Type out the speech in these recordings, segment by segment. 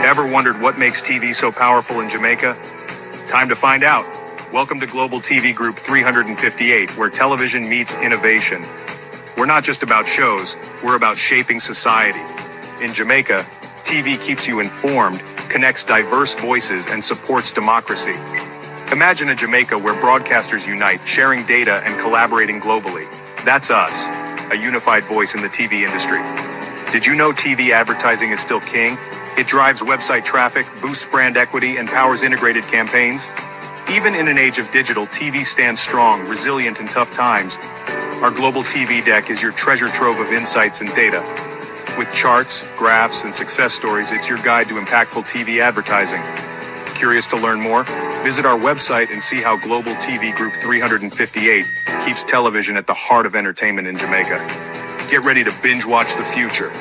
Ever wondered what makes TV so powerful in Jamaica? Time to find out. Welcome to Global TV Group 358, where television meets innovation. We're not just about shows, we're about shaping society. In Jamaica, TV keeps you informed, connects diverse voices, and supports democracy. Imagine a Jamaica where broadcasters unite, sharing data and collaborating globally. That's us, a unified voice in the TV industry. Did you know TV advertising is still king? It drives website traffic, boosts brand equity, and powers integrated campaigns. Even in an age of digital, TV stands strong, resilient in tough times. Our global TV deck is your treasure trove of insights and data. With charts, graphs, and success stories, it's your guide to impactful TV advertising. Curious to learn more? Visit our website and see how Global TV Group 358 keeps television at the heart of entertainment in Jamaica. Get ready to binge watch the future.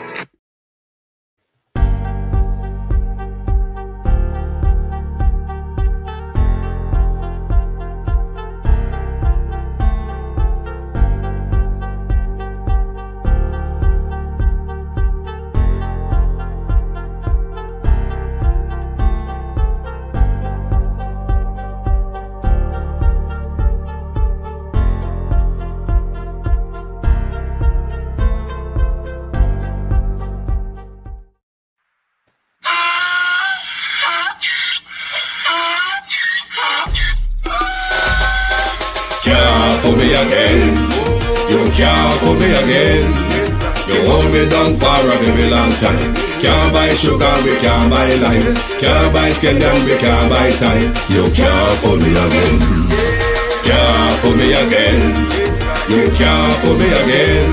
For me again, you can't for me again. You hold me down for a very long time. Can't buy sugar, we can't buy lime. Can't buy scandal, we can't buy time. You can't for me again. Can't for me again. You can't for me again.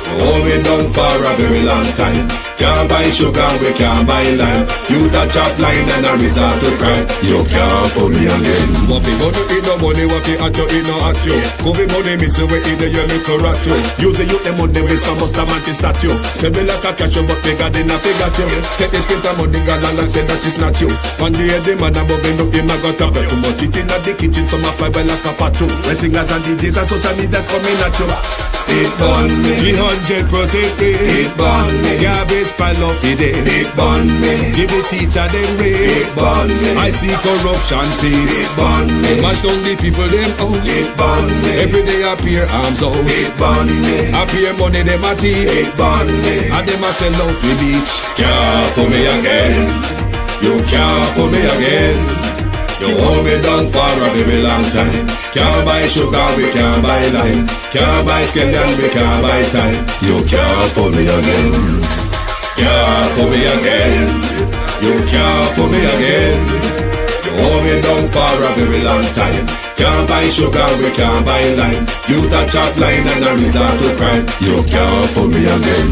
You hold me down for a very long time. Can't buy sugar, we can't buy lime. You touch up line and a resort to crime. You can't for me again. What fi go to eat no money, what fi at you, eat no at you. Covid money, miss away in the year, look rat you. Use the youth, the money, waste a must a man to statue. Say me like a catch you, but they got in a figure you. Take the spit of money, God and say that is not you. One day the man above end up in my gut up. Too much it in the kitchen, some a fly by like a patu. The singers and DJs and social media's coming at you. It burn me, 300% raise. it burn me, Garbage pile up the day. it burn me, Give the teacher them it raise. burn me, I see corruption face. it burn me, Mash down the people them house. it burn me, Every day appear arms out. it burn me, Appear money them a thief. it burn me. And them a sell out the beach. Can't for me again. You can't for me again. You hold me down for a very long time. Can't buy sugar, we can't buy lime. Can't buy scandal, we can't buy time. You can't for me again. Can't for me again. You can't for me again. You hold me down for a very long time. Can't buy sugar, we can't buy lime. You touch up line and a resort to crime. You can't for me again.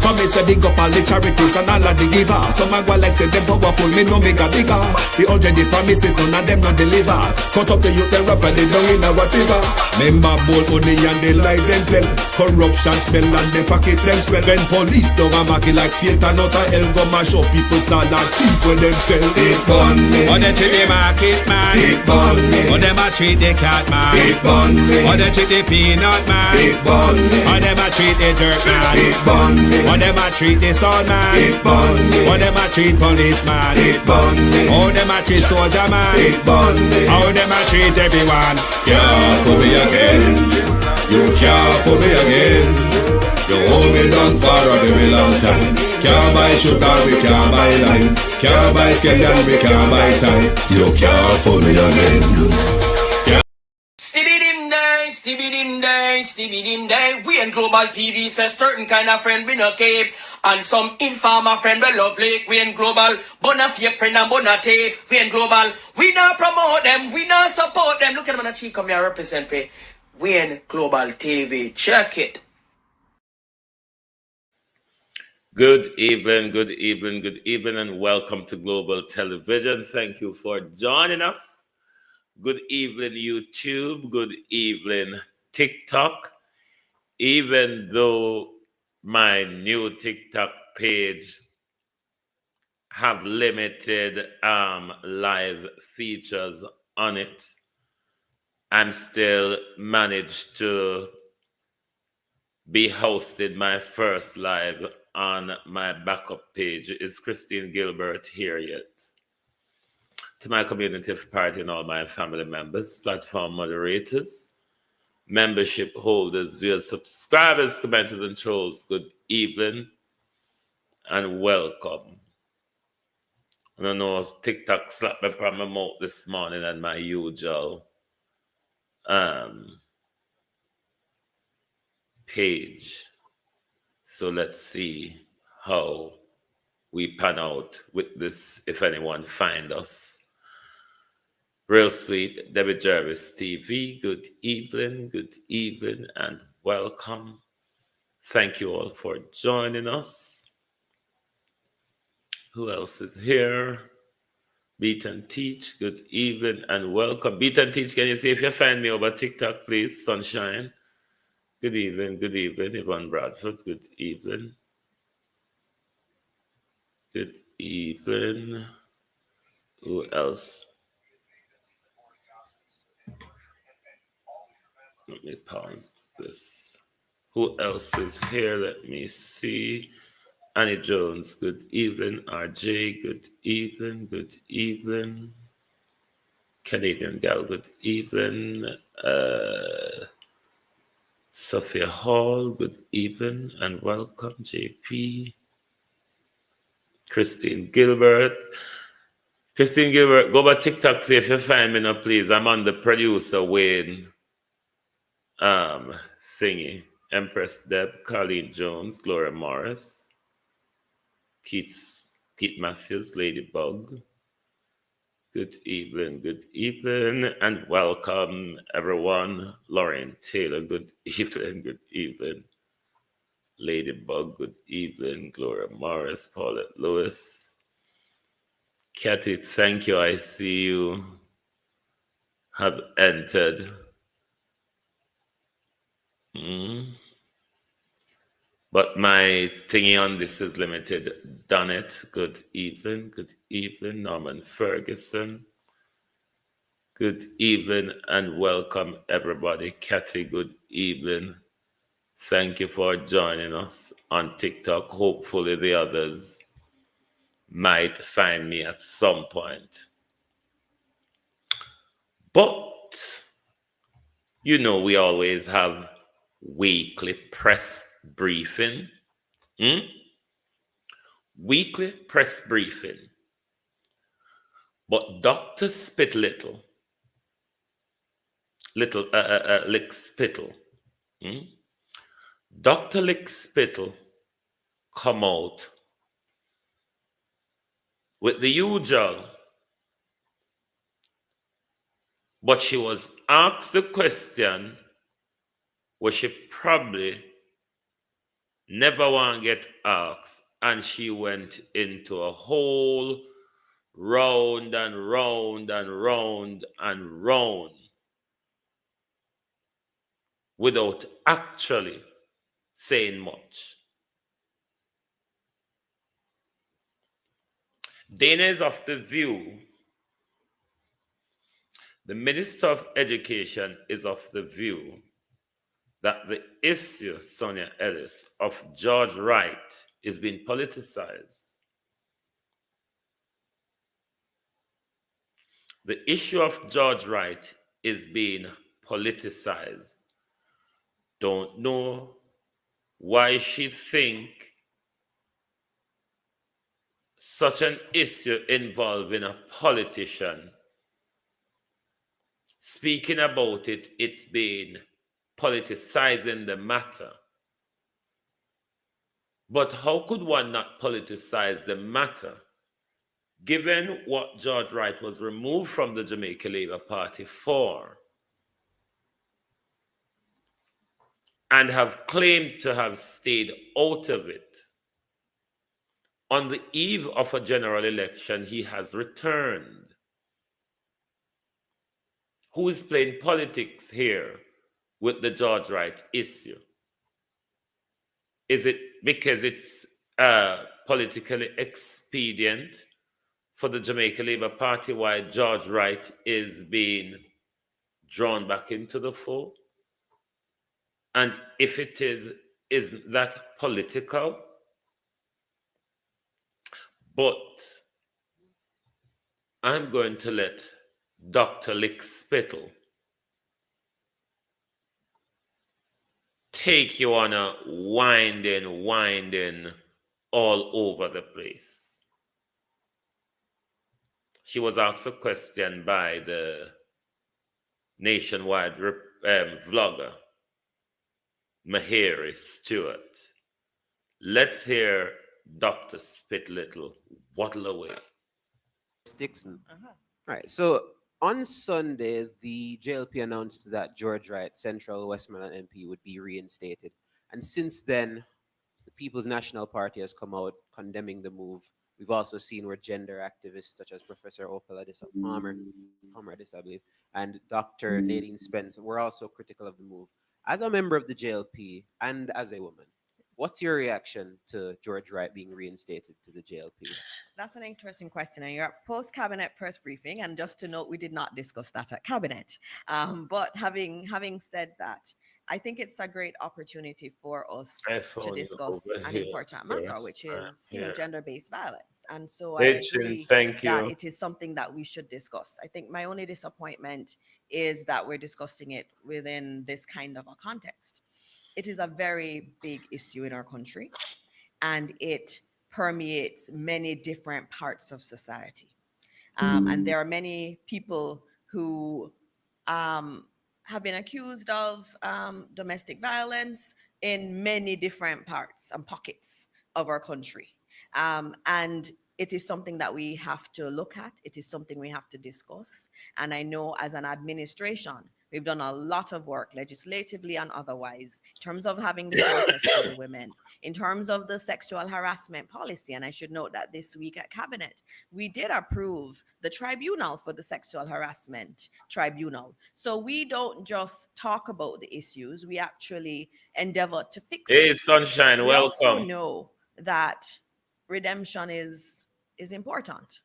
Come me say dig up all the charities and all of the givers. Some a go like say them powerful, me know me got bigger. The urgent the promise it none of them not deliver. Cut up the youth, they rap and they down in a whatever. Member bold money and they lie them tell. Corruption smell and they pocket them swell. When police don't a market like Satan out of hell, go mash up people start like people themselves. It burn me, Or they treat the market man. it burn me, Or them a treat the cat man. it burn me, Or them treat the peanut man. it burn me, Or them a treat the dirt man. it burn me, Or them a treat the son man. it burn me, Or them a treat policeman. it burn me, How them a treat soldier man. it burn me. How them a treat everyone. Can't for me again. You can't for me again. You hold me down for a very long time. Can't buy sugar, we can't buy lime. Can't buy scandal, we can't buy time. You can't for me again. Stevie dim day. We in Global TV says certain kind of friend we no cape. And some informer friend we love lake. We in Global, but a fake friend and but a thief. We in Global, we not promote them, we not support them. Look at them on the cheek, come here represent for. We in Global TV, check it. Good evening, and welcome to Global Television. Thank you for joining us. Good evening, YouTube. Good evening, TikTok. Even though my new TikTok page have limited live features on it, I'm still managed to be hosted my first live on my backup page. Is Christine Gilbert here yet? To my community of party and all my family members, platform moderators, membership holders, viewers, subscribers, commenters, and trolls, good evening and welcome. I don't know if TikTok slapped me from my mouth this morning and my usual page. So let's see how we pan out with this, if anyone find us. Real sweet, Debbie Jarvis TV, good evening, and welcome. Thank you all for joining us. Who else is here? Beat and Teach, good evening and welcome. Beat and Teach, can you see if you find me over TikTok, please? Sunshine. Good evening, Yvonne Bradford, good evening. Good evening. Who else? Let me pause this. Who else is here? Let me see. Annie Jones, good evening. RJ, good evening. Canadian Gal, good evening. Sophia Hall, good evening and welcome. JP. Christine Gilbert, go by TikTok, see if you find me now, please. I'm on the producer Wayne thingy. Empress Deb, Colleen Jones, Gloria Morris, Pete Matthews, Ladybug. Good evening, and welcome everyone. Lauren Taylor, good evening. Ladybug, good evening. Gloria Morris, Paulette Lewis. Kathy, thank you. I see you have entered. But my thingy on this is limited. Done it. Good evening. Norman Ferguson. Good evening and welcome everybody. Kathy, good evening. Thank you for joining us on TikTok. Hopefully the others might find me at some point. But, you know, we always have weekly press briefing. Weekly press briefing. But Dr. Spittle, Lick Spittle, Dr. Lick Spittle come out with the usual, but she was asked the question where she probably never want to get asked, and she went into a whole round and round and round and round without actually saying much. Dana is of the view, the Minister of Education is of the view that the issue, Sonia Ellis, of George Wright is being politicized. The issue of George Wright is being politicized. Don't know why she think such an issue involving a politician speaking about it, it's been politicizing the matter. But how could one not politicize the matter, given what George Wright was removed from the Jamaica Labour Party for, and have claimed to have stayed out of it? On the eve of a general election, he has returned. Who is playing politics here with the George Wright issue? Is it because it's politically expedient for the Jamaica Labour Party why George Wright is being drawn back into the fold? And if it is that political? But I'm going to let Dr. Lick Spittle take you on a winding all over the place. She was asked a question by the nationwide vlogger, Mahiri Stewart. Let's hear Dr. Spitlittle waddle away. Dixon. Right. So on Sunday, the JLP announced that George Wright, Central Westmoreland MP, would be reinstated. And since then, the People's National Party has come out condemning the move. We've also seen where gender activists such as Professor Opala Palmer, I believe, and Dr. Nadine Spence were also critical of the move. As a member of the JLP and as a woman, what's your reaction to George Wright being reinstated to the JLP? That's an interesting question. And you're at post-cabinet press briefing. And just to note, we did not discuss that at cabinet. But having said that, I think it's a great opportunity for us to discuss an important matter, which is gender-based violence. And so I agree that it is something that we should discuss. I think my only disappointment is that we're discussing it within this kind of a context. It is a very big issue in our country, and it permeates many different parts of society. And there are many people who have been accused of domestic violence in many different parts and pockets of our country. And it is something that we have to look at. It is something we have to discuss. And I know as an administration, we've done a lot of work legislatively and otherwise in terms of having the protest for the women, in terms of the sexual harassment policy. And I should note that this week at cabinet, we did approve the tribunal for the sexual harassment tribunal. So we don't just talk about the issues, we actually endeavor to fix it. Hey, Sunshine, we welcome. also know that redemption is important.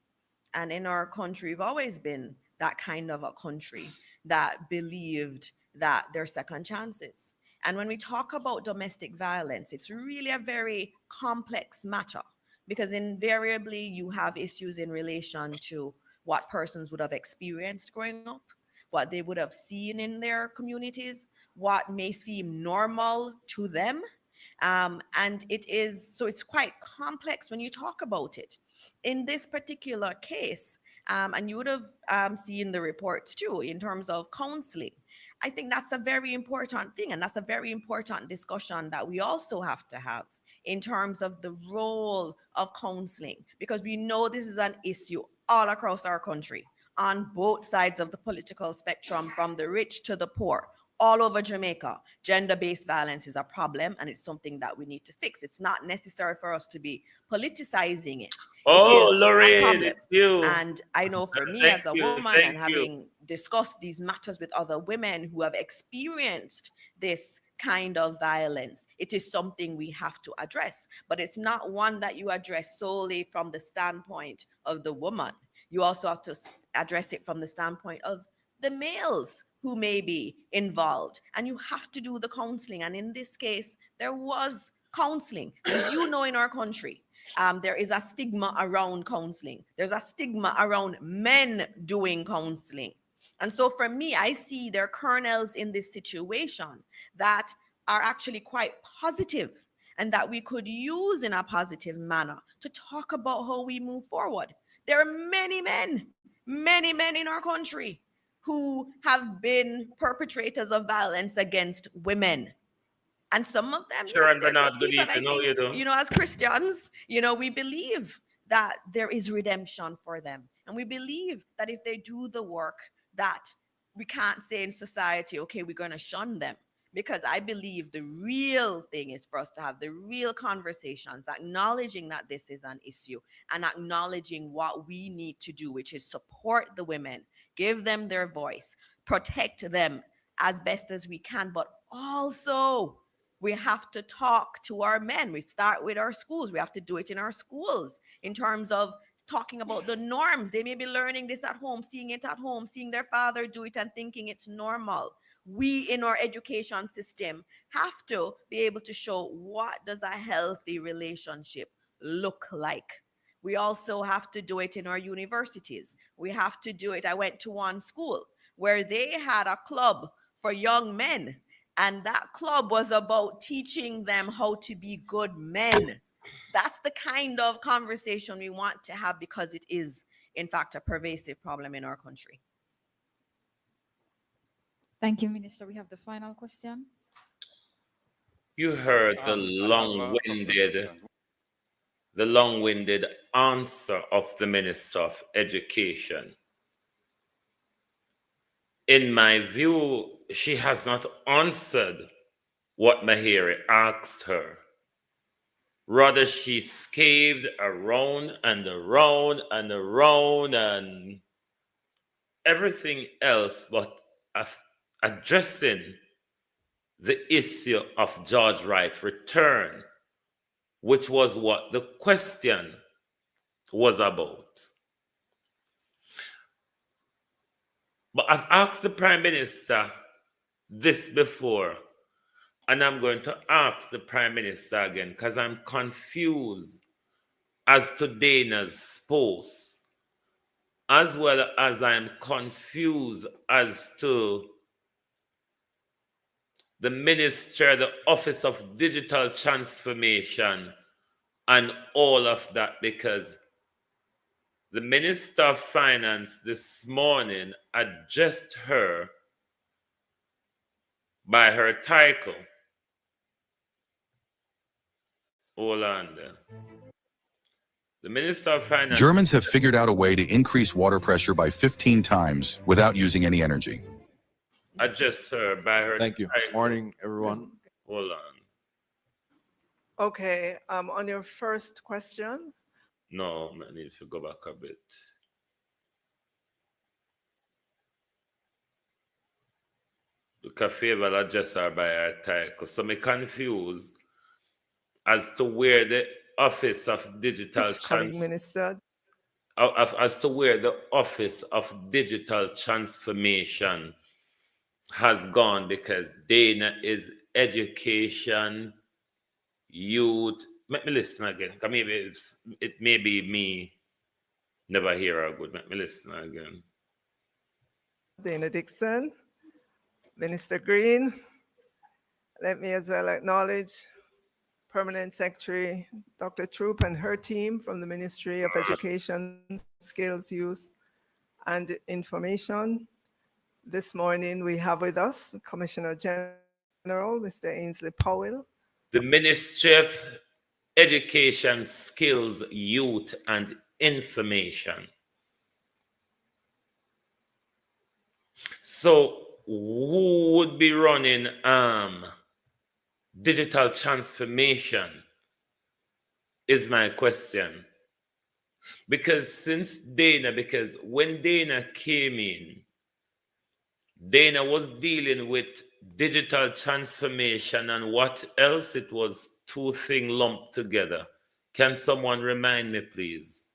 And in our country, we've always been that kind of a country that believed that there are second chances. And when we talk about domestic violence, it's really a very complex matter because invariably you have issues in relation to what persons would have experienced growing up, what they would have seen in their communities, what may seem normal to them. And it's quite complex when you talk about it. In this particular case, and you would have seen the reports too in terms of counseling. I think that's a very important thing, and that's a very important discussion that we also have to have in terms of the role of counseling, because we know this is an issue all across our country, on both sides of the political spectrum, from the rich to the poor. All over Jamaica, gender-based violence is a problem, and it's something that we need to fix. It's not necessary for us to be politicizing it. Oh, Lorraine, it's you. And I know for me as a woman, and having discussed these matters with other women who have experienced this kind of violence, it is something we have to address. But it's not one that you address solely from the standpoint of the woman. You also have to address it from the standpoint of the males who may be involved, and you have to do the counseling. And in this case, there was counseling. As you know, in our country, there is a stigma around counseling. There's a stigma around men doing counseling. And so for me, I see there are kernels in this situation that are actually quite positive and that we could use in a positive manner to talk about how we move forward. There are many men in our country who have been perpetrators of violence against women. And some of them, Sure, yes, and Bernard, good people, evening. How you doing? you know, as Christians, you know, we believe that there is redemption for them. And we believe that if they do the work, that we can't say in society, okay, we're going to shun them. Because I believe the real thing is for us to have the real conversations, acknowledging that this is an issue and acknowledging what we need to do, which is support the women, give them their voice, protect them as best as we can. But also, we have to talk to our men. We start with our schools. We have to do it in our schools in terms of talking about the norms. They may be learning this at home, seeing it at home, seeing their father do it and thinking it's normal. We in our education system have to be able to show what does a healthy relationship look like. We also have to do it in our universities. We have to do it. I went to one school where they had a club for young men, and that club was about teaching them how to be good men. That's the kind of conversation we want to have, because it is, in fact, a pervasive problem in our country. Thank you, Minister. We have the final question. You heard the long-winded answer of the Minister of Education. In my view, she has not answered what Mahiri asked her. Rather, she scaved around and around and around and everything else but addressing the issue of George Wright's return, which was what the question was about. But I've asked the Prime Minister this before, and I'm going to ask the Prime Minister again because I'm confused as to Dana's post, as well as I'm confused as to the Minister, the Office of Digital Transformation, and all of that, because the Minister of Finance this morning addressed her by her title. Hold on there. The Minister of Finance. Germans have figured out a way to increase water pressure by 15 times without using any energy. Addressed her by her Thank you. title. Morning, everyone. Hold on. Okay, on your first question. No, I need to go back a bit. Because favor address her by her title. So I'm confused as to where the Office of Digital Minister. As to where the Office of Digital Transformation has gone, because Dana is education, youth. Let me listen again. Because maybe it may be me never hear her good. Let me listen again. Dana Dixon, Minister Green. Let me as well acknowledge Permanent Secretary Dr. Troop and her team from the Ministry of Education, Skills, Youth, and Information. This morning we have with us Commissioner General, Mr. Ainsley Powell. The Ministry of Education, Skills, Youth, and Information. So who would be running digital transformation is my question. Because when Dana came in, Dana was dealing with digital transformation and what else? It was two things lumped together. Can someone remind me, please?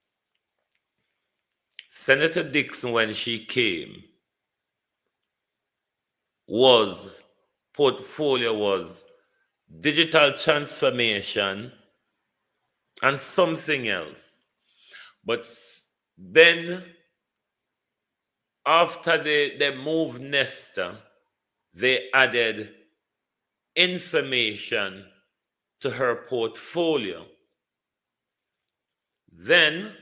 Senator Dixon, when she came, portfolio was digital transformation and something else. But then after they moved Nesta, they added information to her portfolio. Then,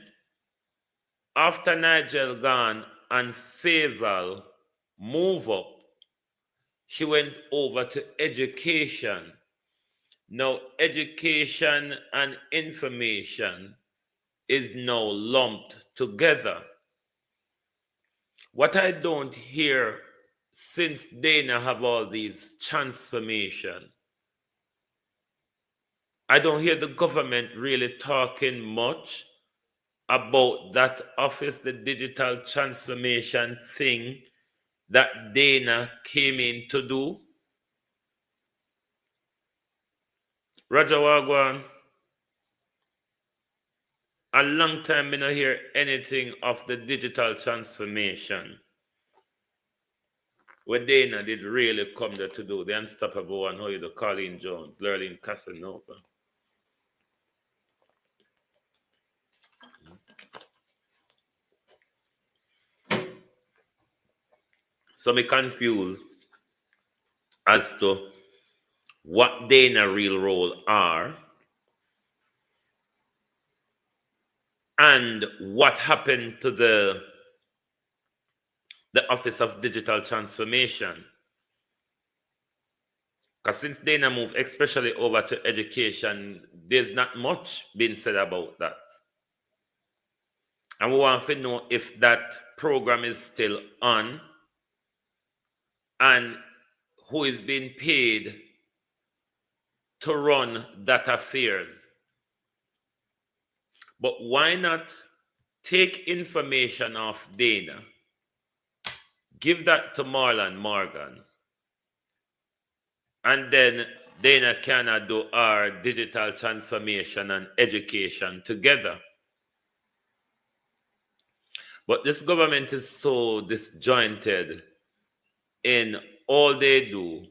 after Nigel gone and Faval move up, she went over to education. Now, education and information is now lumped together. What I don't hear since Dana have all these transformation, I don't hear the government really talking much about that office, the digital transformation thing that Dana came in to do. Roger Wagwan, a long time I don't hear anything of the digital transformation. What Dana did really come there to do, the unstoppable one, how you do, Colleen Jones, Lurleen Casanova. So me confused as to what Dana real role are and what happened to the Office of Digital Transformation. Because since Dana moved, especially over to education, there's not much being said about that. And we want to know if that program is still on and who is being paid to run that affairs. But why not take information off Dana, give that to Marlon Morgan, and then Dana can do our digital transformation and education together. But this government is so disjointed in all they do.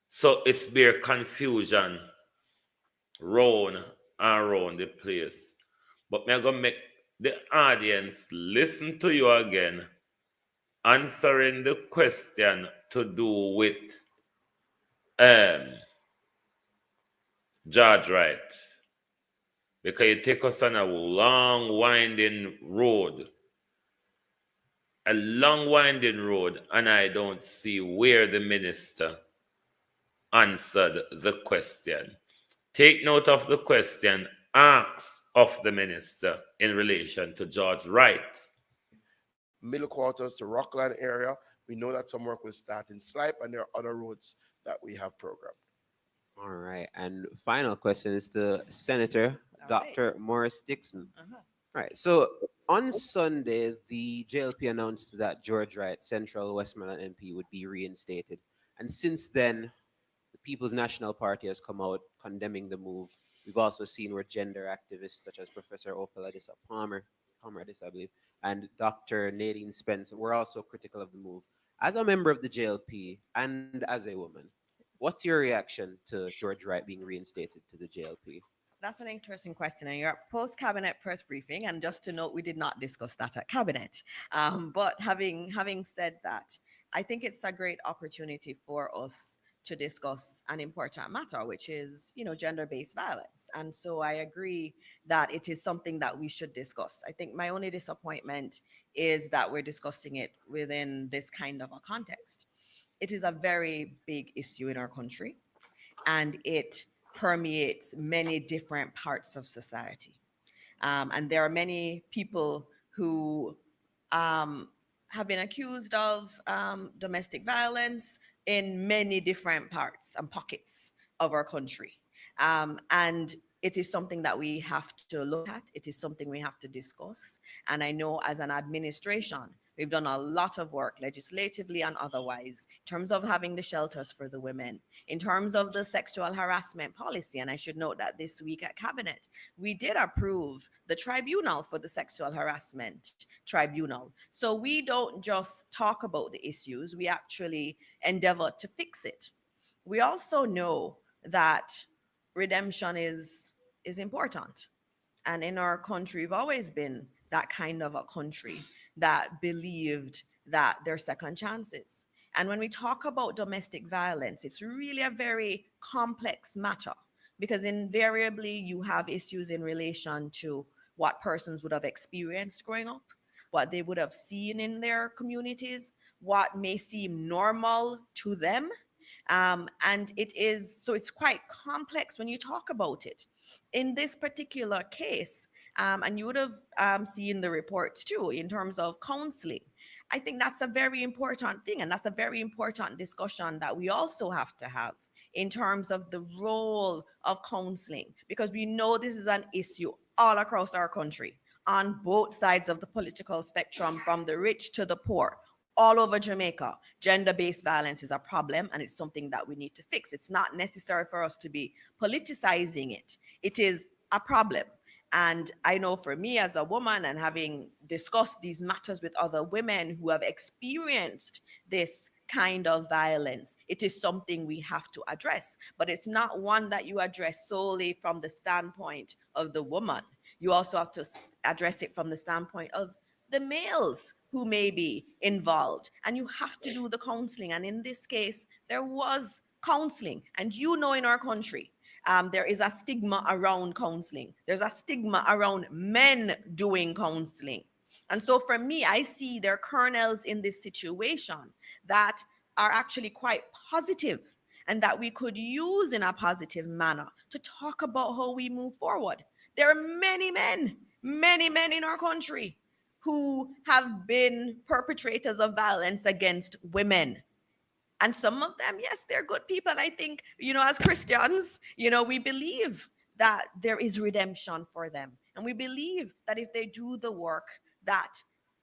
So it's bare confusion round and round the place. But I'm going to make the audience listen to you again, answering the question to do with George Wright. Because you take us on a long, winding road. A long, winding road, and I don't see where the minister answered the question. Take note of the question asked of the minister in relation to George Wright. Middle quarters to Rockland area. We know that some work will start in Slipe, and there are other roads that we have programmed. All right. And final question is to Senator Dr. Morris Dixon. Right. So on Sunday, the JLP announced that George Wright, Central Westmoreland MP, would be reinstated. And since then, the People's National Party has come out condemning the move. We've also seen where gender activists such as Professor Opal Adisa Palmer, I believe, and Dr. Nadine Spence were also critical of the move. As a member of the JLP and as a woman, what's your reaction to George Wright being reinstated to the JLP? That's an interesting question. And you're at post-cabinet press briefing. And just to note, we did not discuss that at cabinet. But having said that, I think it's a great opportunity for us to discuss an important matter, which is, gender-based violence. And so I agree that it is something that we should discuss. I think my only disappointment is that we're discussing it within this kind of a context. It is a very big issue in our country, and it permeates many different parts of society. And there are many people who have been accused of domestic violence in many different parts and pockets of our country. And it is something that we have to look at. It is something we have to discuss. And I know as an administration, we've done a lot of work legislatively and otherwise in terms of having the shelters for the women, in terms of the sexual harassment policy. And I should note that this week at cabinet, we did approve the tribunal for the sexual harassment tribunal. So we don't just talk about the issues, we actually endeavor to fix it. We also know that redemption is important. And in our country, we've always been that kind of a country that believed that there are second chances. And when we talk about domestic violence, it's really a very complex matter because invariably you have issues in relation to what persons would have experienced growing up, what they would have seen in their communities, what may seem normal to them. And it's quite complex when you talk about it. In this particular case, and you would have seen the reports too in terms of counseling. I think that's a very important thing, and that's a very important discussion that we also have to have in terms of the role of counseling, because we know this is an issue all across our country, on both sides of the political spectrum, from the rich to the poor. All over Jamaica, gender-based violence is a problem, and it's something that we need to fix. It's not necessary for us to be politicizing it. It is a problem. And I know for me as a woman, and having discussed these matters with other women who have experienced this kind of violence, it is something we have to address. But it's not one that you address solely from the standpoint of the woman. You also have to address it from the standpoint of the males who may be involved, and you have to do the counseling. And in this case, there was counseling. And you know, in our country, there is a stigma around counseling. There's a stigma around men doing counseling. And so for me, I see there are kernels in this situation that are actually quite positive and that we could use in a positive manner to talk about how we move forward. There are many men in our country who have been perpetrators of violence against women. And some of them, yes, they're good people. And I think, as Christians, we believe that there is redemption for them. And we believe that if they do the work, that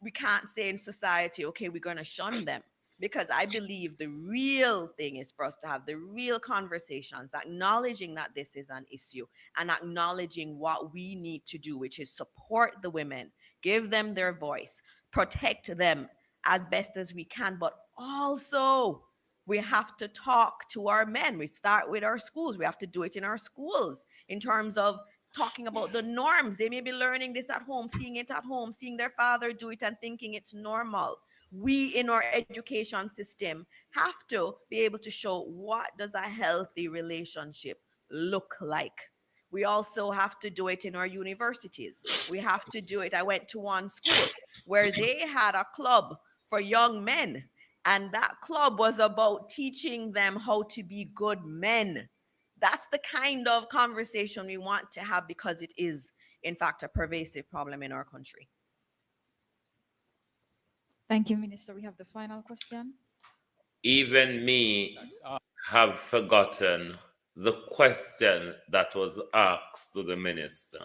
we can't say in society, okay, we're going to shun them. Because I believe the real thing is for us to have the real conversations, acknowledging that this is an issue and acknowledging what we need to do, which is support the women, give them their voice, protect them as best as we can. But also, we have to talk to our men. We start with our schools. We have to do it in our schools in terms of talking about the norms. They may be learning this at home, seeing it at home, seeing their father do it and thinking it's normal. We in our education system have to be able to show what does a healthy relationship look like. We also have to do it in our universities. We have to do it. I went to one school where they had a club for young men, and that club was about teaching them how to be good men. That's the kind of conversation we want to have, because it is, in fact, a pervasive problem in our country. Thank you, Minister. We have the final question. Even me have forgotten the question that was asked to the minister.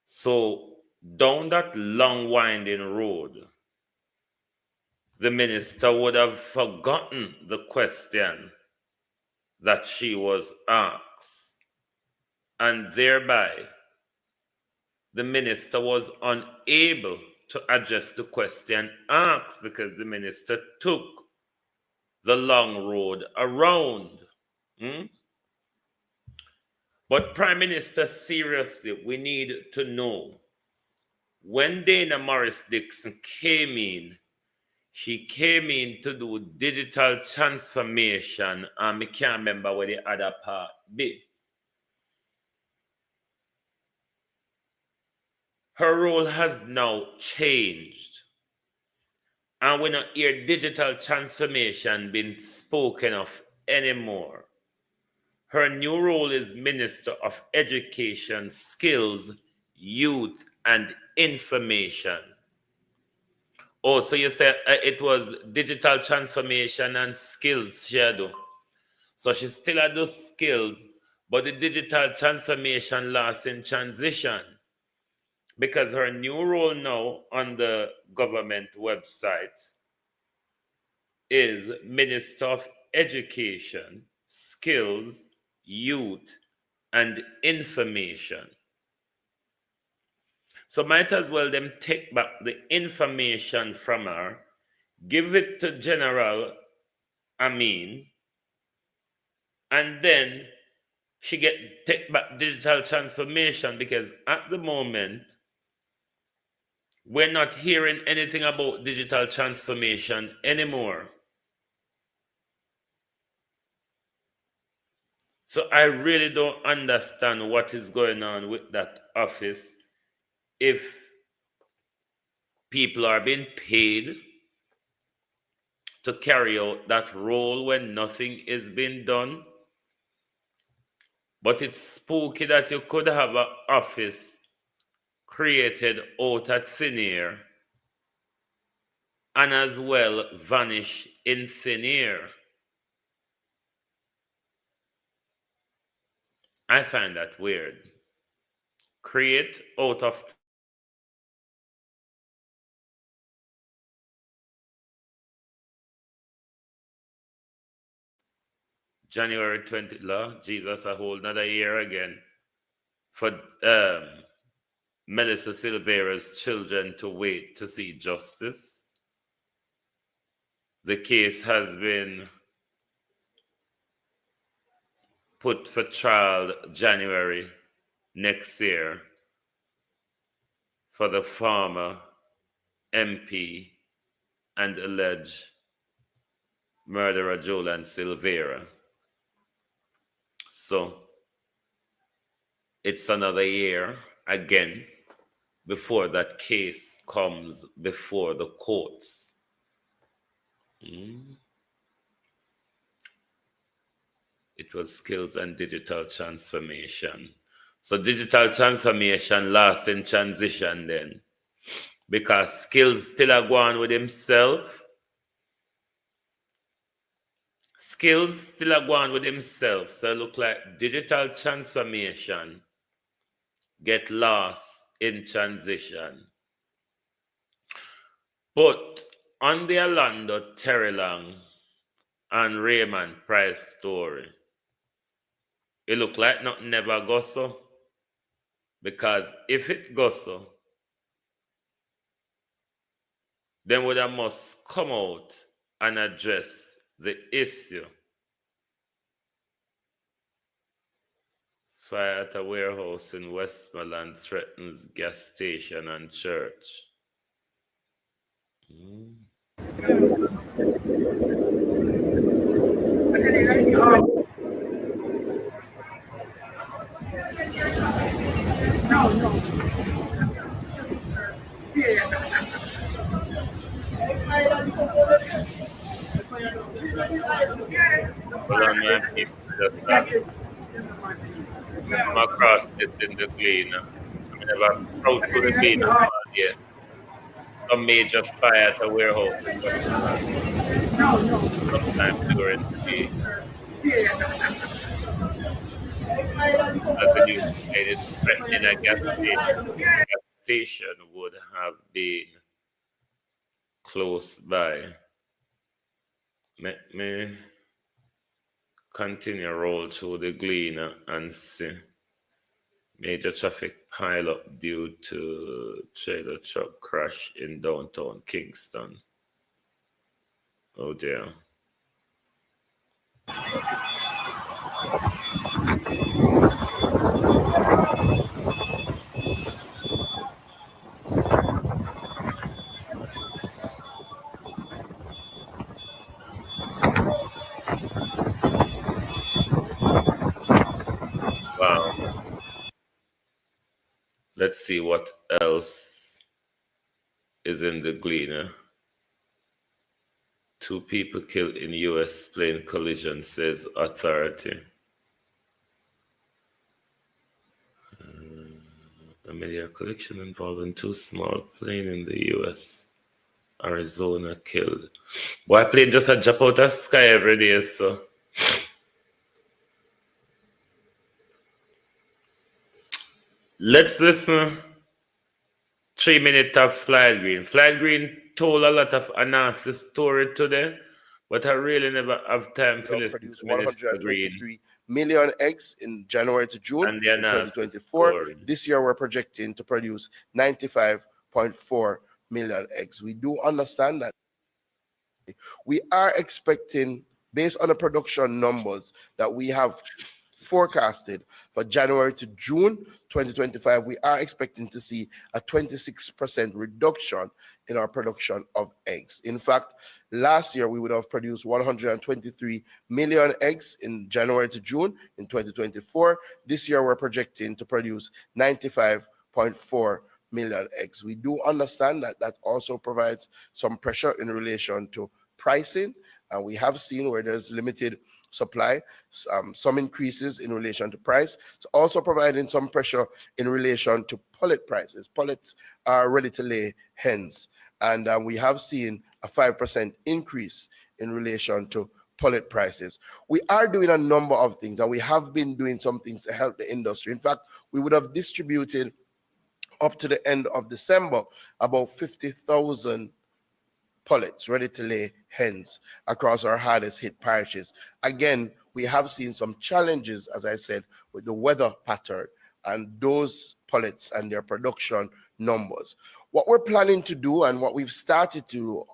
So down that long winding road, the minister would have forgotten the question that she was asked. And thereby, the minister was unable to address the question asked because the minister took the long road around. But Prime Minister, seriously, we need to know, when Dana Morris Dixon came in, she came in to do digital transformation, and I can't remember what the other part be. Her role has now changed. And we don't hear digital transformation being spoken of anymore. Her new role is Minister of Education, Skills, Youth, and Information. Oh, so you said it was digital transformation and skills she do. So she still had those skills, but the digital transformation lost in transition, because her new role now on the government website is Minister of Education, Skills, Youth, and Information. So might as well them take back the information from her, give it to General Amin, and then she take back digital transformation, because at the moment, we're not hearing anything about digital transformation anymore. So I really don't understand what is going on with that office. If people are being paid to carry out that role when nothing is being done, but it's spooky that you could have an office created out of thin air and as well vanish in thin air. I find that weird. Create out of January 20th, Lord Jesus, a whole another year again for Melissa Silvera's children to wait to see justice. The case has been put for trial January next year for the former MP and alleged murderer Jolan Silvera. So it's another year again before that case comes before the courts. It was skills and digital transformation. So digital transformation lost in transition then, because skills still are going with himself. Skills still are going with himself. So it look like digital transformation get lost in transition. But on the Alando, TERRYLONE, and Raymond PRYCE story, it look like nothing never go so. Because if it goes so, then we must come out and address the issue. Fire at a warehouse in Westmoreland threatens gas station and church. Well, on my people just come across this in the Gleaner. I never proud to the Gleaner yet. Some major fire at a warehouse in Westmoreland. Sometime during the day. As the news stated, threatening a gas station. The gas station would have been close by. Let me continue roll through the Gleaner and see. Major traffic pile up due to trailer truck crash in downtown Kingston. Oh dear. Wow. Let's see what else is in the Gleaner. 2 people killed in U.S. plane collision, says authority. A media collection involving 2 small planes in the U.S. Arizona killed. Boy, plane just a jump out of sky every day, so. Let's listen. 3 minutes of Flight Green. Flight Green told a lot of a nasty story today, but I really never have time to listen to Minister Green. Million eggs in January to June in 2024. This year, we're projecting to produce 95.4 million eggs. We do understand that we are expecting, based on the production numbers that we have forecasted for January to June 2025, we are expecting to see a 26% reduction in our production of eggs. In fact, last year we would have produced 123 million eggs in January to June in 2024. This year we're projecting to produce 95.4 million eggs. We do understand that that also provides some pressure in relation to pricing, and we have seen where there's limited supply, some increases in relation to price. It's also providing some pressure in relation to pullet prices. Pullets are ready to lay hens, and we have seen a 5% increase in relation to pullet prices. We are doing a number of things, and we have been doing some things to help the industry. In fact, we would have distributed up to the end of December about 50,000 pullets ready to lay hens across our hardest hit parishes. Again, we have seen some challenges, as I said, with the weather pattern and those pullets and their production numbers. What we're planning to do and what we've started to do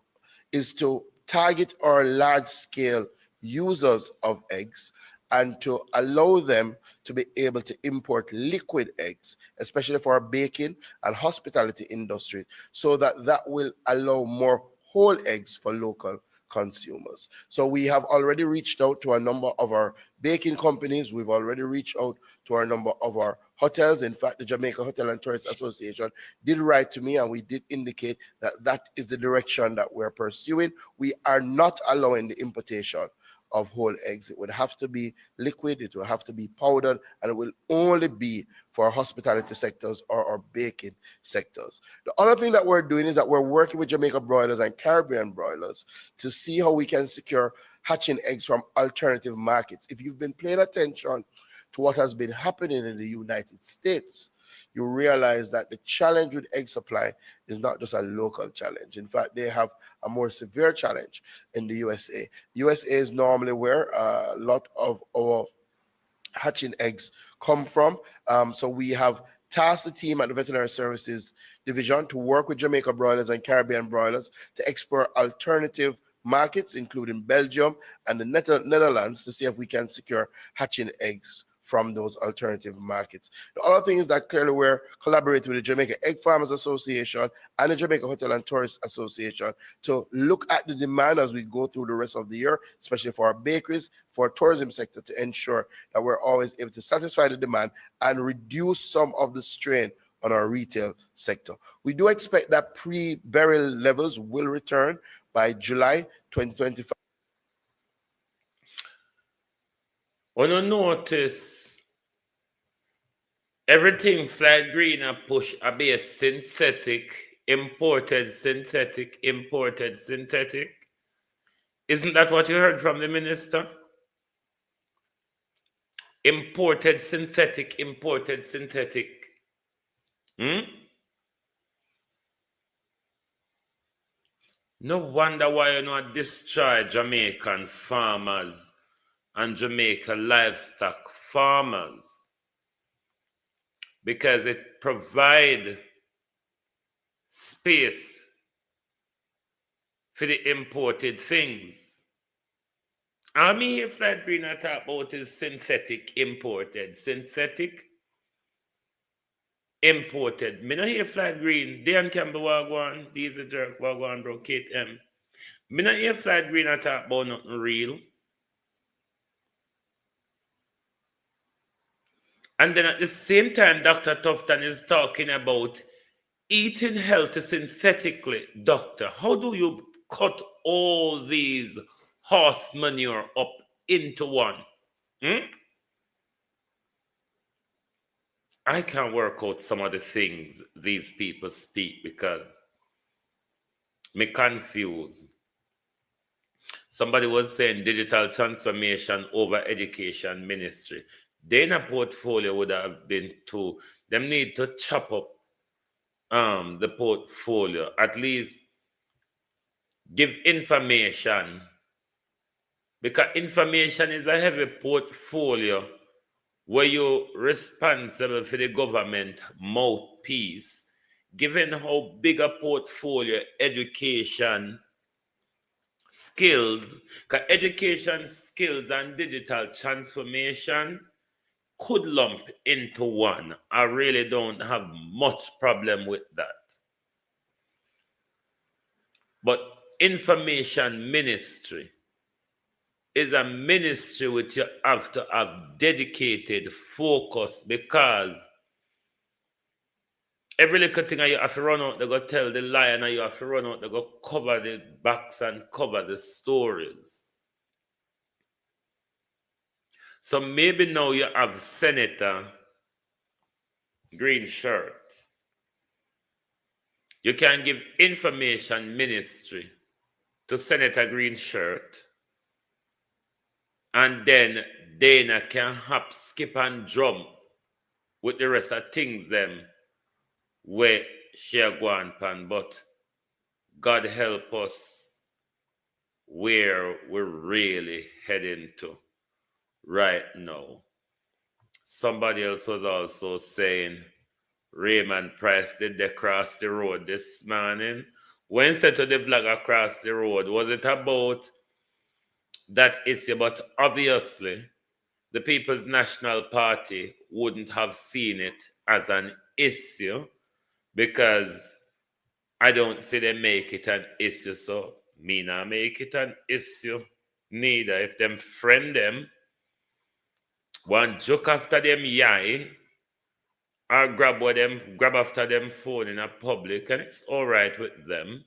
is to target our large scale users of eggs and to allow them to be able to import liquid eggs, especially for our baking and hospitality industry, so that will allow more whole eggs for local consumers. So we have already reached out to a number of our baking companies. We've already reached out to a number of our hotels. In fact, the Jamaica Hotel and Tourist Association did write to me, and we did indicate that that is the direction that we're pursuing. We are not allowing the importation of whole eggs. It would have to be liquid, it will have to be powdered, and it will only be for hospitality sectors or baking sectors. The other thing that we're doing is that we're working with Jamaica broilers and Caribbean broilers to see how we can secure hatching eggs from alternative markets. If you've been paying attention to what has been happening in the United States, you realize that the challenge with egg supply is not just a local challenge. In fact, they have a more severe challenge in the USA. USA is normally where a lot of our hatching eggs come from. So we have tasked the team at the Veterinary Services Division to work with Jamaica broilers and Caribbean broilers to explore alternative markets, including Belgium and the Netherlands, to see if we can secure hatching eggs from those alternative markets. The other thing is that clearly we're collaborating with the Jamaica Egg Farmers Association and the Jamaica Hotel and Tourist Association to look at the demand as we go through the rest of the year, especially for our bakeries, for our tourism sector, to ensure that we're always able to satisfy the demand and reduce some of the strain on our retail sector. We do expect that pre-burial levels will return by July 2025. When you notice everything flag green and push a be a synthetic, imported synthetic, imported synthetic. Isn't that what you heard from the minister? Imported synthetic, imported synthetic. No wonder why you not destroy Jamaican farmers and Jamaica livestock farmers, because it provides space for the imported things. I mean, here flat green I talk about is synthetic imported. Synthetic imported. Me no hear flat green. Dan Campbell Wagwan, these are jerk Wagwan bro, Kate M. Me no hear flat green I talk about nothing real. And then at the same time, Dr. Tufton is talking about eating healthy synthetically. Doctor, how do you cut all these horse manure up into one? I can't work out some of the things these people speak because me confused. Somebody was saying digital transformation over education ministry. Then a portfolio would have been to them need to chop up the portfolio, at least give information, because information is a heavy portfolio where you're responsible for the government mouthpiece, given how big a portfolio education skills, because education skills and digital transformation could lump into one. I really don't have much problem with that. But information ministry is a ministry which you have to have dedicated focus, because every little thing you have to run out, they go tell the lion, and you have to run out, they go cover the backs and cover the stories. So maybe now you have Senator Green Shirt. You can give information ministry to Senator Green Shirt, and then Dana can hop, skip, and jump with the rest of things them where she go on pan. But God help us where we're really heading to right now. Somebody else was also saying Raymond PRYCE did they cross the road this morning. When said to the vlog across the road, was it about that issue? But obviously the People's National Party wouldn't have seen it as an issue, because I don't see them make it an issue, so me not make it an issue neither. If them friend them, one joke after them yai, or grab after them phone in a public, and it's all right with them.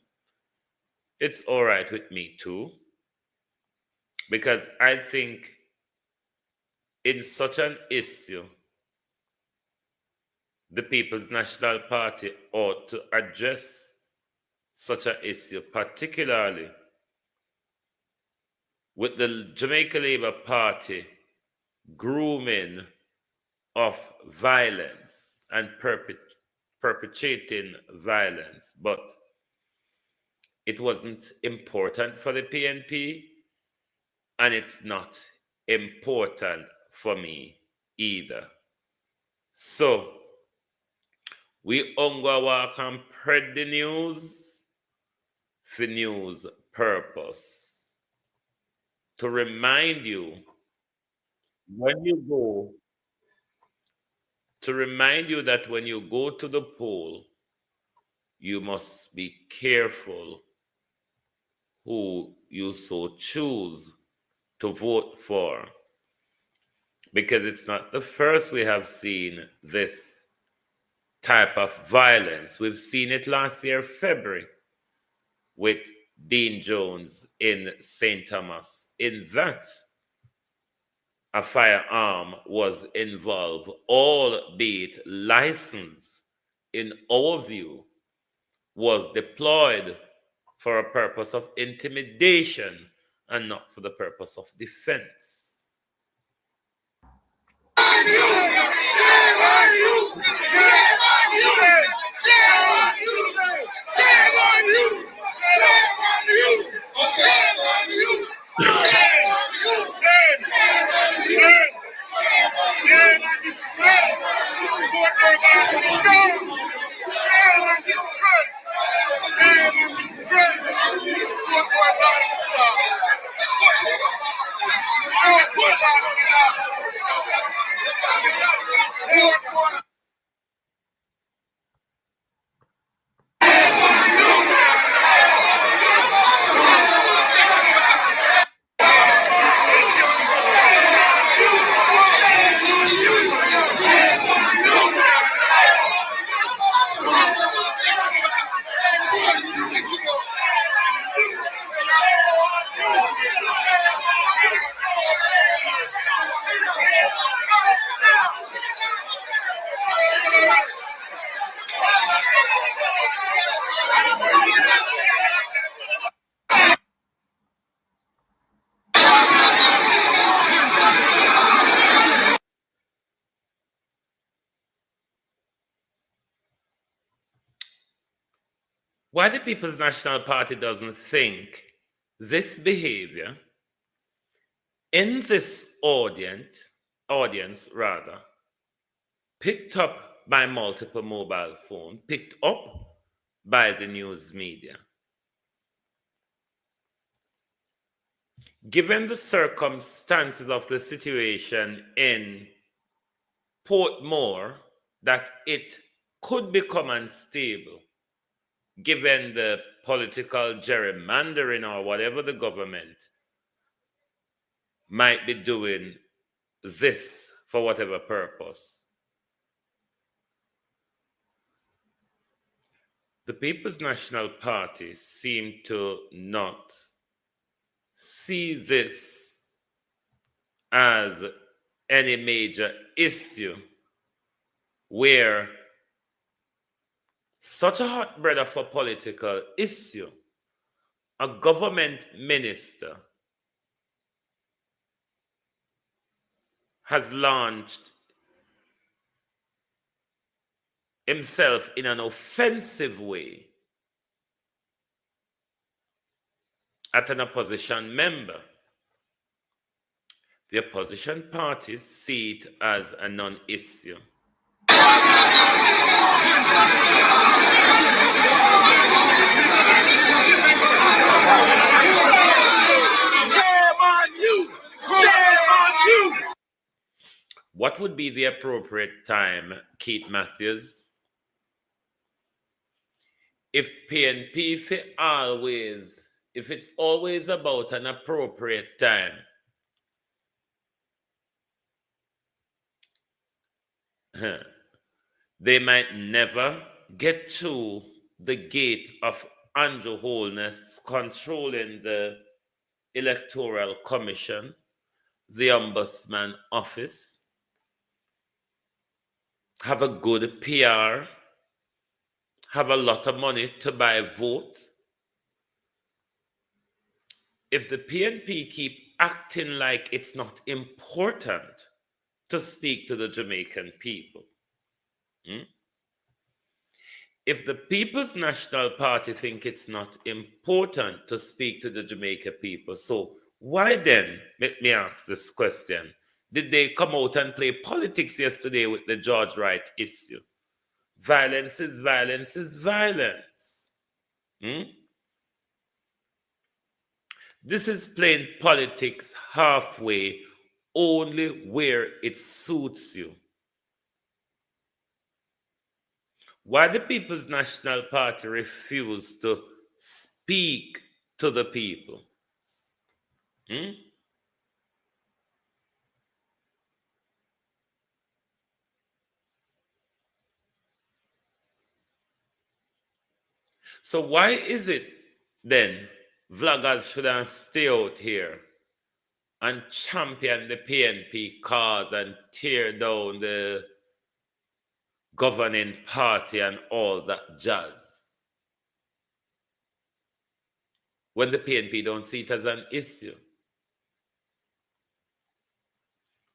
It's all right with me too, because I think in such an issue, the People's National Party ought to address such an issue, particularly with the Jamaica Labour Party grooming of violence and perpetrating violence. But it wasn't important for the PNP, and it's not important for me either. So we ongo walk and spread the news for news purpose. To remind you when you go, that when you go to the poll, you must be careful who you so choose to vote for, because it's not the first we have seen this type of violence. We've seen it last year, February, with Dean Jones in St. Thomas. In that, a firearm was involved, albeit licensed, in our view, was deployed for a purpose of intimidation and not for the purpose of defense. Why the People's National Party doesn't think this behavior in this audience, picked up by multiple mobile phones, picked up by the news media. Given the circumstances of the situation in Portmore, that it could become unstable, given the political gerrymandering or whatever the government might be doing this for whatever purpose. The People's National Party seem to not see this as any major issue where such a hotbed of a political issue, a government minister has launched himself in an offensive way at an opposition member. The opposition parties see it as a non-issue. what would be the appropriate time, Keith Matthews? If PNP, if it's always about an appropriate time, they might never get to the gate of Andrew Holness controlling the Electoral Commission, the Ombudsman Office, have a good PR, have a lot of money to buy votes. If the PNP keep acting like it's not important to speak to the Jamaican people, if the People's National Party think it's not important to speak to the Jamaican people, so why then, let me ask this question, did they come out and play politics yesterday with the George Wright issue? Violence is violence is violence. This is playing politics halfway, only where it suits you. Why the People's National Party refuse to speak to the people? So why is it then vloggers should stay out here and champion the PNP cause and tear down the governing party and all that jazz, when the PNP don't see it as an issue?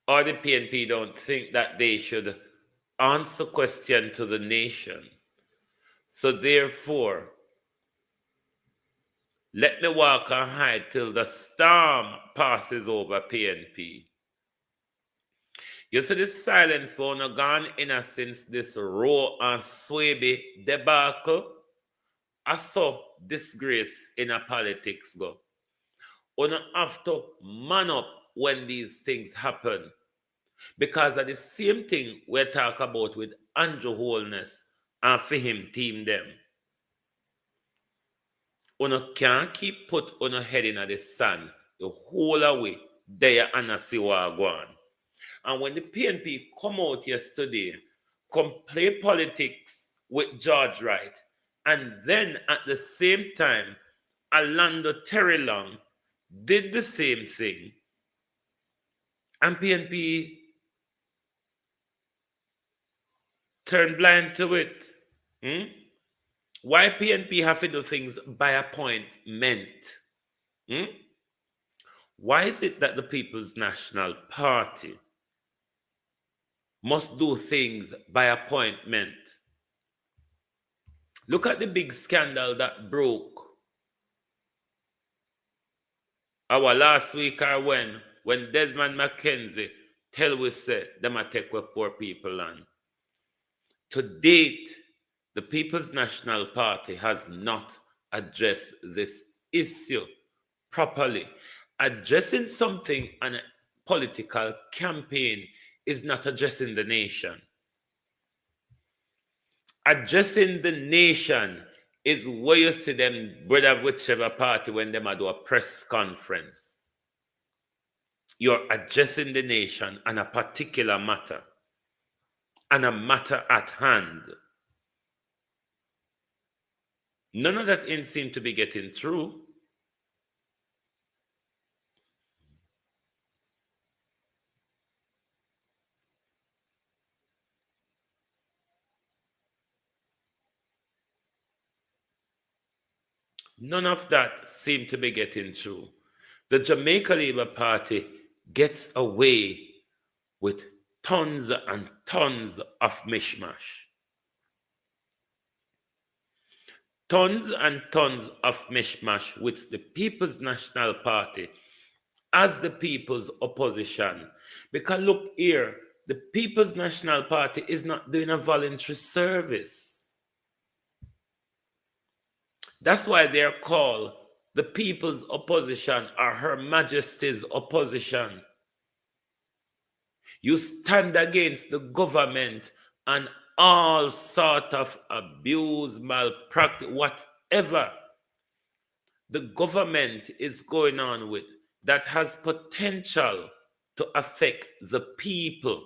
Or the PNP don't think that they should answer question to the nation. So therefore, let me walk and hide till the storm passes over PNP. You see, this silence won't have gone in since this Roe and Swaby debacle. I saw disgrace in a politics go. You have to man up when these things happen. Because of the same thing we talk about with Andrew Holness and for him team them. You can't keep put on your head in the sun the whole away there and see what go on. And when the PNP come out yesterday, come play politics with George Wright, and then at the same time, Alando TERRYLONE did the same thing, and PNP turned blind to it. Why PNP have to do things by appointment? Why is it that the People's National Party must do things by appointment? Look at the big scandal that broke our last week or when Desmond McKenzie tell we say them a take with poor people land. To date, the People's National Party has not addressed this issue properly. Addressing something on a political campaign is not addressing the nation. Addressing the nation is where you see them, brother, whichever party, when them do a press conference. You're addressing the nation on a particular matter, and a matter at hand. None of that seem to be getting through. None of that seem to be getting through. The Jamaica Labour Party gets away with tons and tons of mishmash. Tons and tons of mishmash with the People's National Party as the people's opposition. Because look here, the People's National Party is not doing a voluntary service. That's why they're called the People's Opposition or Her Majesty's Opposition. You stand against the government and all sort of abuse, malpractice, whatever the government is going on with that has potential to affect the people.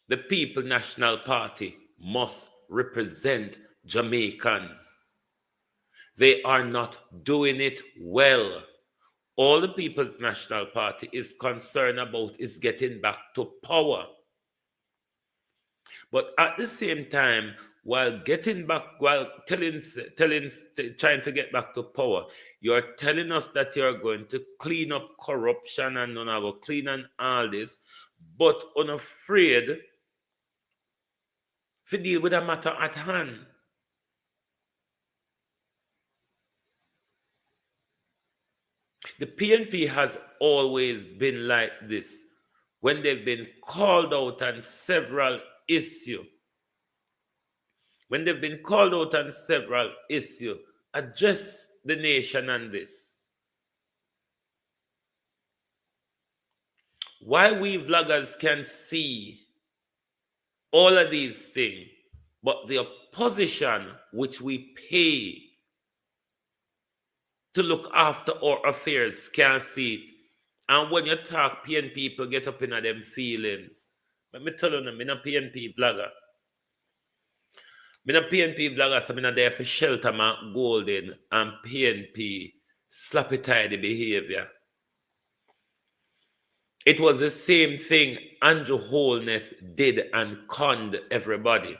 The People National Party must represent Jamaicans. They are not doing it well. All the People's National Party is concerned about is getting back to power. But at the same time, while getting back, while trying to get back to power, you're telling us that you're going to clean up corruption and clean and all this, but unafraid to deal with a matter at hand. The PNP has always been like this when they've been called out on several issues. When they've been called out on several issues, address the nation on this. Why we vloggers can see all of these things, but the opposition which we pay to look after our affairs can't see it. And when you talk, PNP people get up in them feelings. Let me tell you, I'm not a PNP vlogger. I'm a PNP vlogger, so I'm not there for shelter my golden and PNP slappy tidy behavior. It was the same thing Andrew Holness did and conned everybody.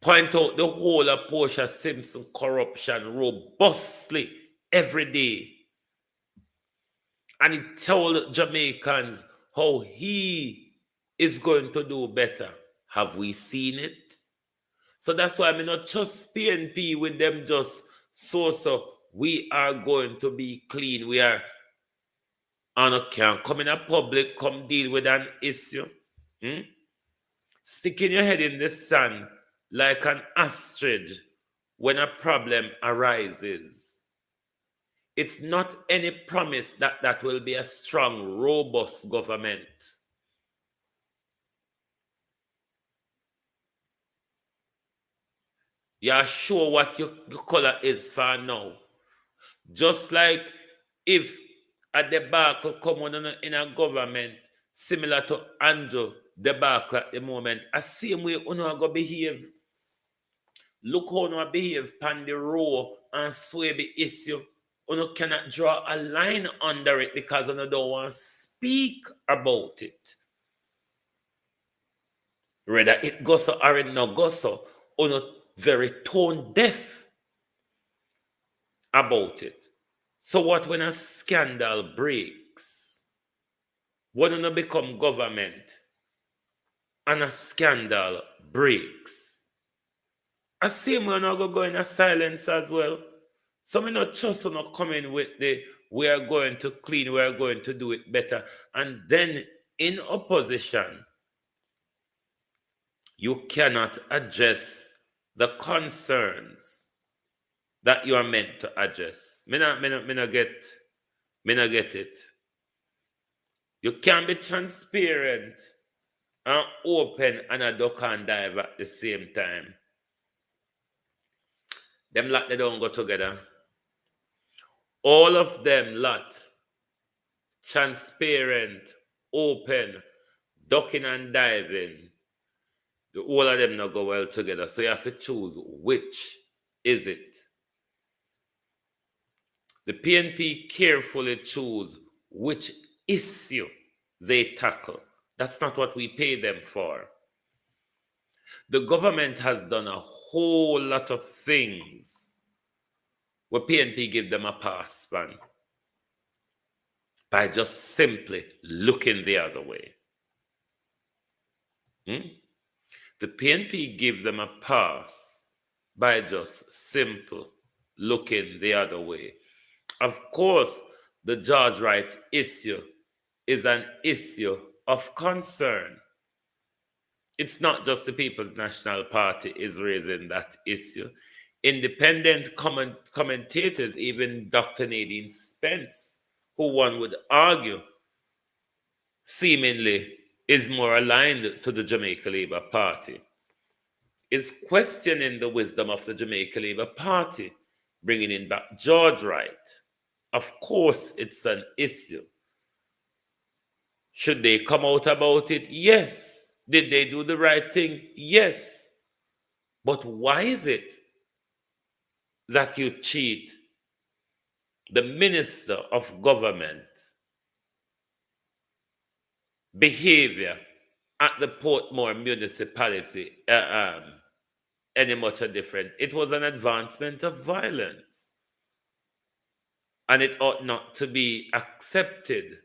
Point out the whole of Portia Simpson corruption robustly every day. And he told Jamaicans how he is going to do better. Have we seen it? So that's why I'm not just PNP with them just so we are going to be clean. We are can come in a public, come deal with an issue. Sticking your head in the sand like an ostrich when a problem arises. It's not any promise that that will be a strong, robust government. You're sure what your color is for now. Just like if a debacle come on in a government similar to Andrew debacle at the moment, a same way you are going to behave. Look how you behave on the row and sway the issue. You cannot draw a line under it because you don't want to speak about it. Whether it goes so or it not goes so, you very tone deaf about it. So what when a scandal breaks? When you become government and a scandal breaks, I see we're not going to go in a silence as well. So we not just not coming with the we are going to clean, we are going to do it better. And then in opposition, you cannot address the concerns that you are meant to address. Me not get it. You can be transparent and open and a duck and dive at the same time. Them lot, they don't go together. All of them lot, transparent, open, ducking and diving, all of them not go well together. So you have to choose which is it. The PNP carefully choose which issue they tackle. That's not what we pay them for. The government has done a whole lot of things where PNP give them a pass span by just simply looking the other way. The PNP give them a pass by just simple looking the other way. Of course, the George Wright issue is an issue of concern. It's not just the People's National Party is raising that issue. Independent commentators, even Dr. Nadine Spence, who one would argue seemingly is more aligned to the Jamaica Labour Party, is questioning the wisdom of the Jamaica Labour Party, bringing in back George Wright. Of course, it's an issue. Should they come out about it? Yes. Did they do the right thing? Yes. But why is it that you cheat the Minister of Government behavior at the Portmore municipality any much different? It was an advancement of violence, and it ought not to be accepted.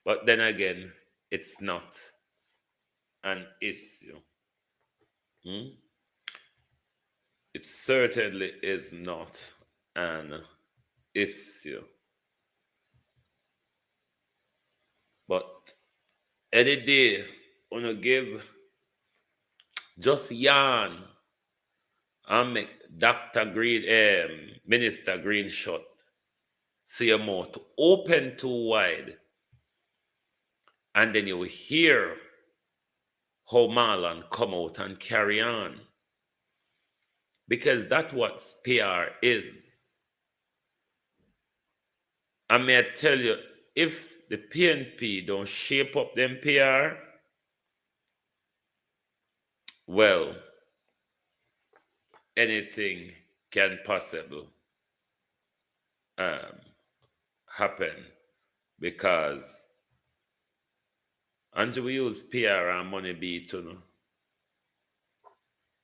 But then again, it's not an issue. It certainly is not an issue. But any day, when you give just yarn and make Dr. Green, Minister Green shut, see your mouth open too wide, and then you will hear how Marlon come out and carry on. Because that's what PR is. And may I tell you, if the PNP don't shape up them PR, well, anything can possibly happen, because Andrew will use PR and money beat to know.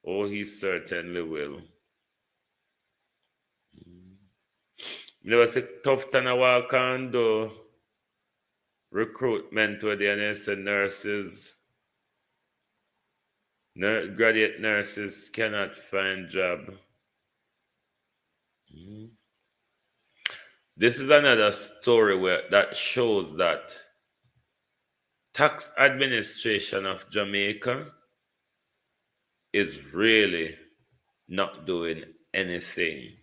Oh, he certainly will. There was a tough time to walk on the recruitment where the nurses, graduate nurses cannot find job. This is another story that shows that tax administration of Jamaica is really not doing anything.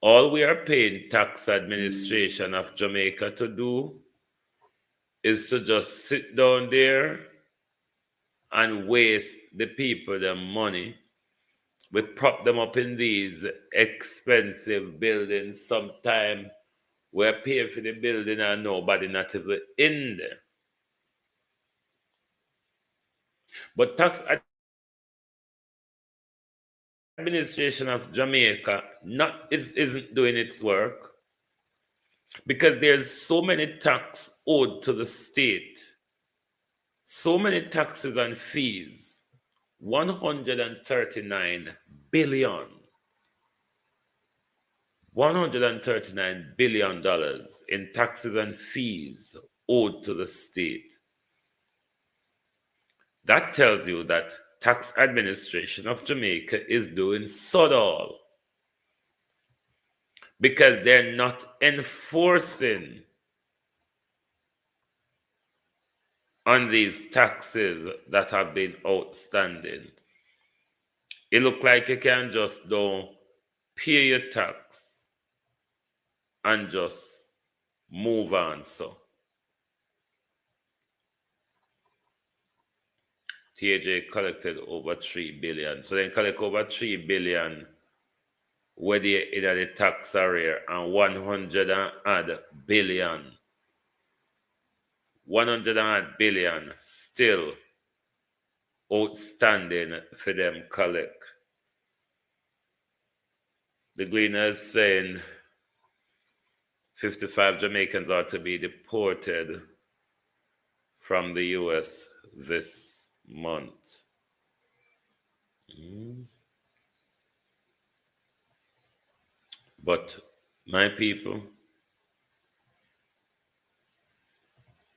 All we are paying tax administration of Jamaica to do is to just sit down there and waste the people their money. We prop them up in these expensive buildings. Sometimes we're paying for the building and nobody not even in there. But tax administration of Jamaica isn't doing its work, because there's so many tax owed to the state, so many taxes and fees, $139 billion in taxes and fees owed to the state. That tells you that tax administration of Jamaica is doing sod all, because they're not enforcing on these taxes that have been outstanding. It looks like you can just don't pay your tax and just move on. So TAJ collected over 3 billion. So they collect over 3 billion where they in the tax area, and 100 and odd billion. 100 and odd billion still outstanding for them collect. The Gleaner is saying 55 Jamaicans are to be deported from the US this month. But my people,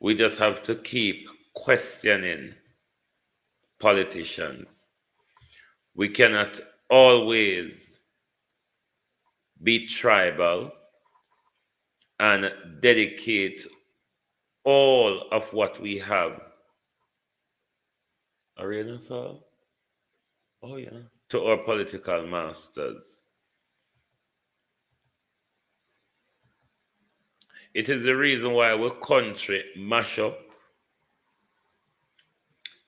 we just have to keep questioning politicians. We cannot always be tribal and dedicate all of what we have. Arena fall? Oh yeah. To our political masters. It is the reason why our country mash up.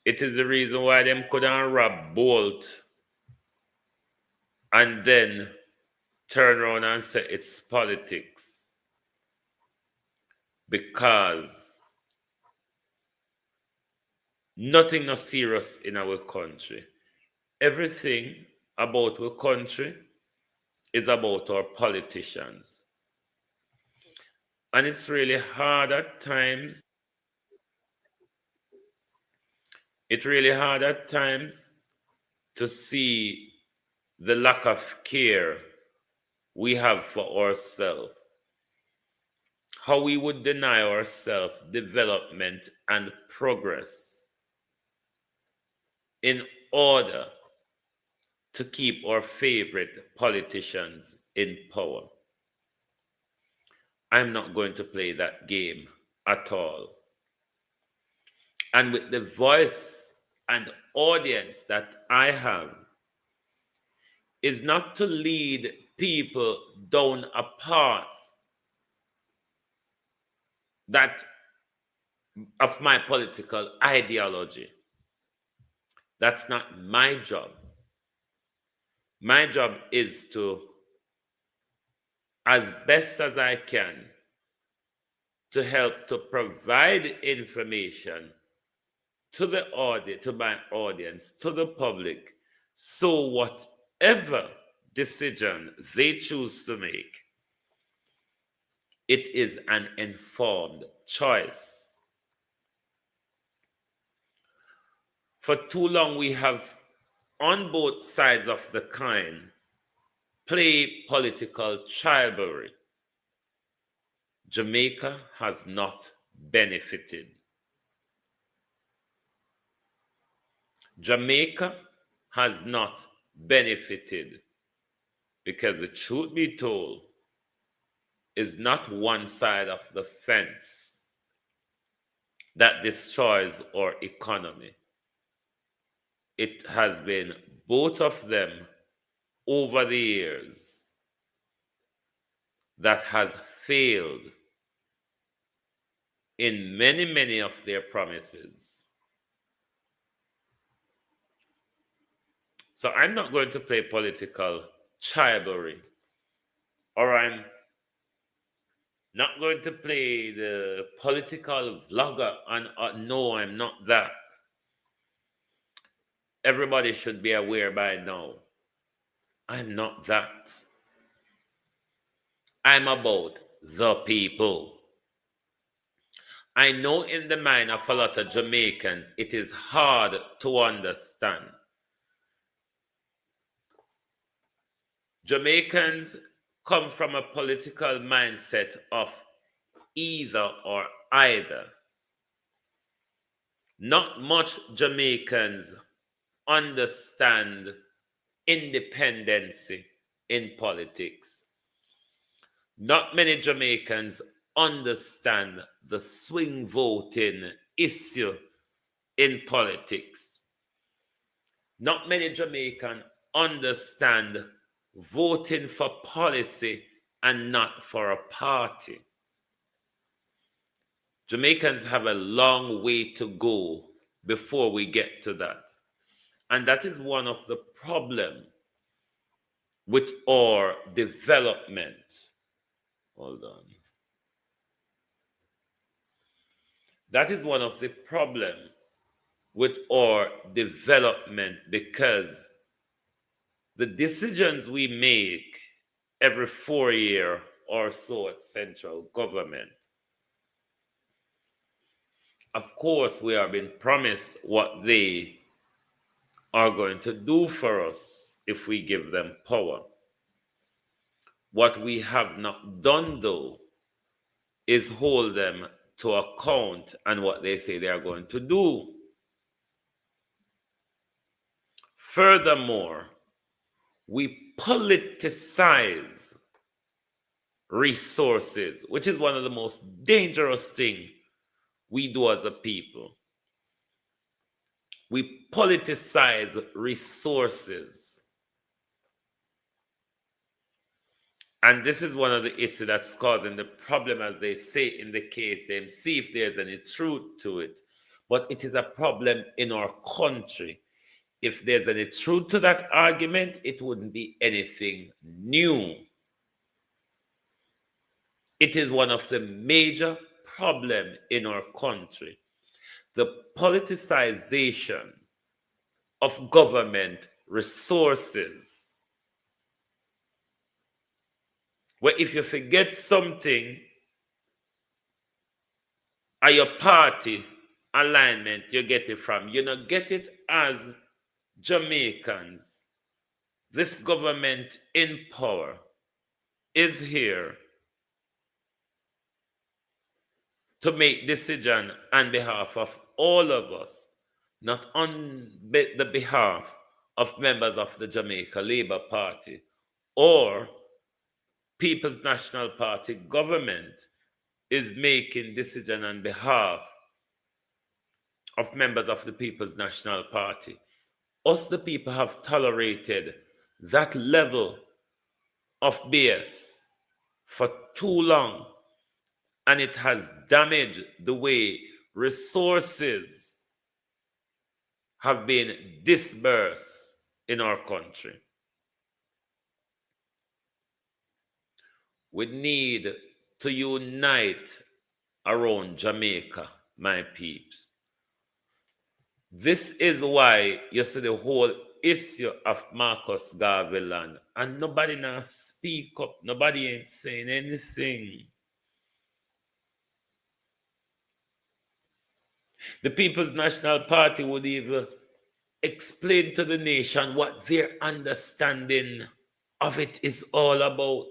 It is the reason why them couldn't rob Bolt and then turn around and say it's politics. Because nothing is serious in our country. Everything about our country is about our politicians. And it's really hard at times. It's really hard at times to see the lack of care we have for ourselves. How we would deny ourselves development and progress in order to keep our favorite politicians in power. I'm not going to play that game at all. And with the voice and audience that I have, is not to lead people down a path that of my political ideology. That's not my job. My job is to, as best as I can, to help to provide information to the audience, to my audience, to the public, so whatever decision they choose to make, it is an informed choice. For too long, we have, on both sides of the coin, played political tribalism. Jamaica has not benefited. Jamaica has not benefited because the truth be told is not one side of the fence that destroys our economy. It has been both of them over the years that has failed in many, many of their promises. So I'm not going to play political tribalism, or I'm not going to play the political vlogger, and no, I'm not that. Everybody should be aware by now. I'm not that. I'm about the people. I know in the mind of a lot of Jamaicans, it is hard to understand. Jamaicans come from a political mindset of either or either. Not much Jamaicans understand independency in politics. Not many Jamaicans understand the swing voting issue in politics. Not many Jamaicans understand voting for policy and not for a party. Jamaicans have a long way to go before we get to that. And that is one of the problems with our development. Hold on. That is one of the problems with our development, because the decisions we make every 4 years or so at central government, of course, we are being promised what they are going to do for us if we give them power. What we have not done, though, is hold them to account and what they say they are going to do. Furthermore, we politicize resources, which is one of the most dangerous things we do as a people. We politicize resources. And this is one of the issues that's causing the problem, as they say in the case, and see if there's any truth to it. But it is a problem in our country. If there's any truth to that argument, it wouldn't be anything new. It is one of the major problems in our country. The politicization of government resources, where if you forget something or your party alignment, you get it from. You don't get it as Jamaicans. This government in power is here to make decisions on behalf of all of us, not on the behalf of members of the Jamaica Labour Party or People's National Party government is making decisions on behalf of members of the People's National Party. Us, the people, have tolerated that level of BS for too long, and it has damaged the way resources have been disbursed in our country. We need to unite around Jamaica, my peeps. This is why you see the whole issue of Marcus Garvey land, and nobody now speak up. Nobody ain't saying anything. The People's National Party would even explain to the nation what their understanding of it is all about.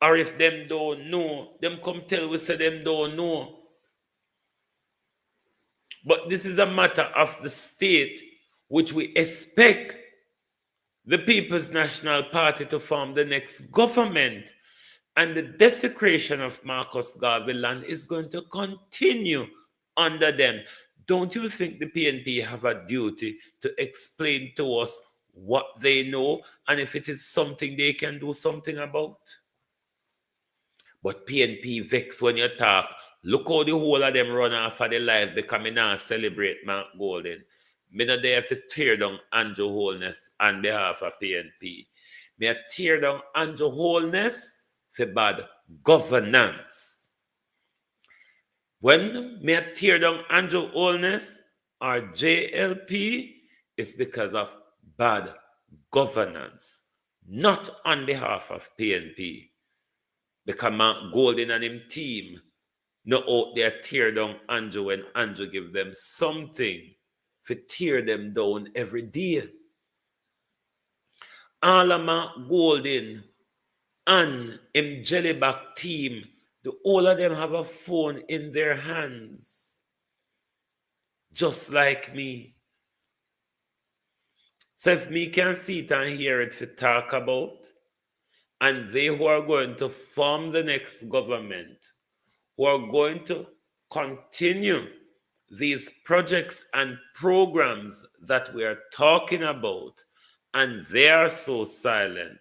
Or if them don't know, them come tell we say them don't know. But this is a matter of the state, which we expect the People's National Party to form the next government. And the desecration of Marcus Garvey land is going to continue under them. Don't you think the PNP have a duty to explain to us what they know and if it is something they can do something about? But PNP vex when you talk. Look how the whole of them run off of their life because I now celebrate Mark Golden. I'm not there to tear down Andrew Holness on behalf of PNP. I tear down Andrew Holness for bad governance. When I tear down Andrew Holness or JLP, it's because of bad governance, not on behalf of PNP. Because Mark Golden and him team no out there tear down Andrew when Andrew give them something to tear them down every day. All of Mark Golden and him Jellyback team, the all of them have a phone in their hands. Just like me. So if me can see it and hear it to talk about, and they who are going to form the next government, who are going to continue these projects and programs that we are talking about, and they are so silent,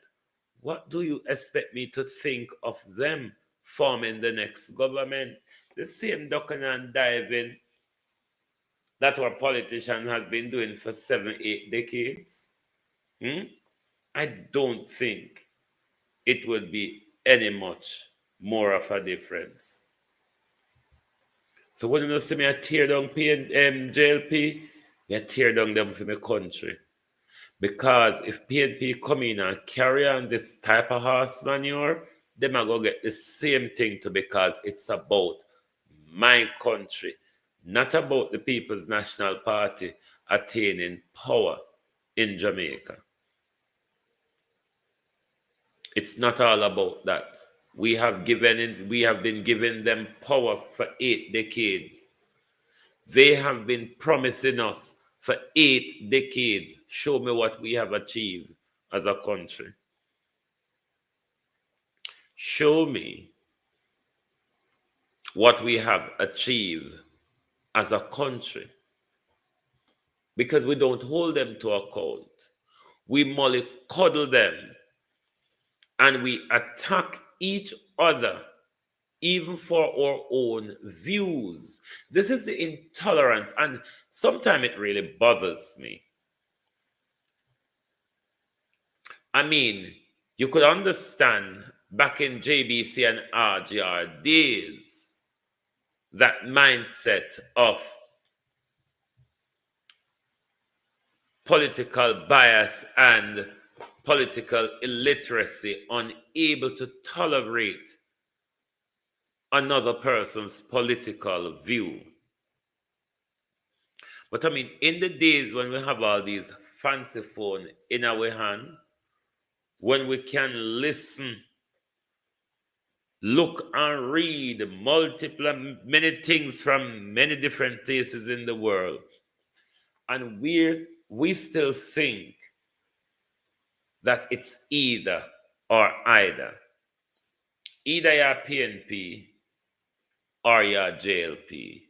what do you expect me to think of them forming the next government? The same ducking and diving that our politician has been doing for 7-8 decades. I don't think it would be any much more of a difference. So when you see me I tear down JLP, I tear down them for my country. Because if PNP come in and carry on this type of horse manure, them are going to get the same thing too, because it's about my country, not about the People's National Party attaining power in Jamaica. It's not all about that. We have been giving them power for 8 decades. They have been promising us for 8 decades. Show me what we have achieved as a country. Show me what we have achieved as a country. Because we don't hold them to account. we mollycoddle them, and we attack each other, even for our own views. This is the intolerance, and sometimes it really bothers me. I mean, you could understand back in JBC and RGR days, that mindset of political bias and political illiteracy, unable to tolerate another person's political view. But I mean, in the days when we have all these fancy phones in our hand, when we can listen, look and read many things from many different places in the world, and we still think that it's either or either. Either you're PNP or you're JLP.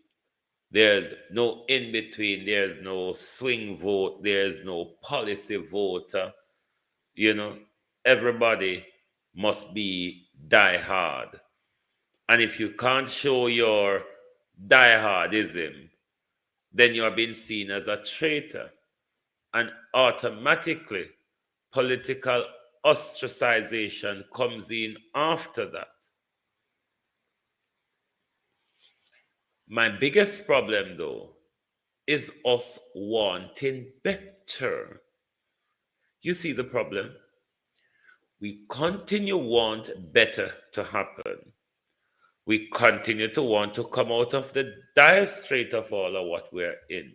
There's no in between. There's no swing vote. There's no policy voter. You know, everybody must be die-hard. And if you can't show your die-hardism, then you're being seen as a traitor. And automatically, political ostracization comes in after that. My biggest problem, though, is us wanting better. You see the problem? We continue want better to happen. We continue to want to come out of the dire strait of all of what we're in.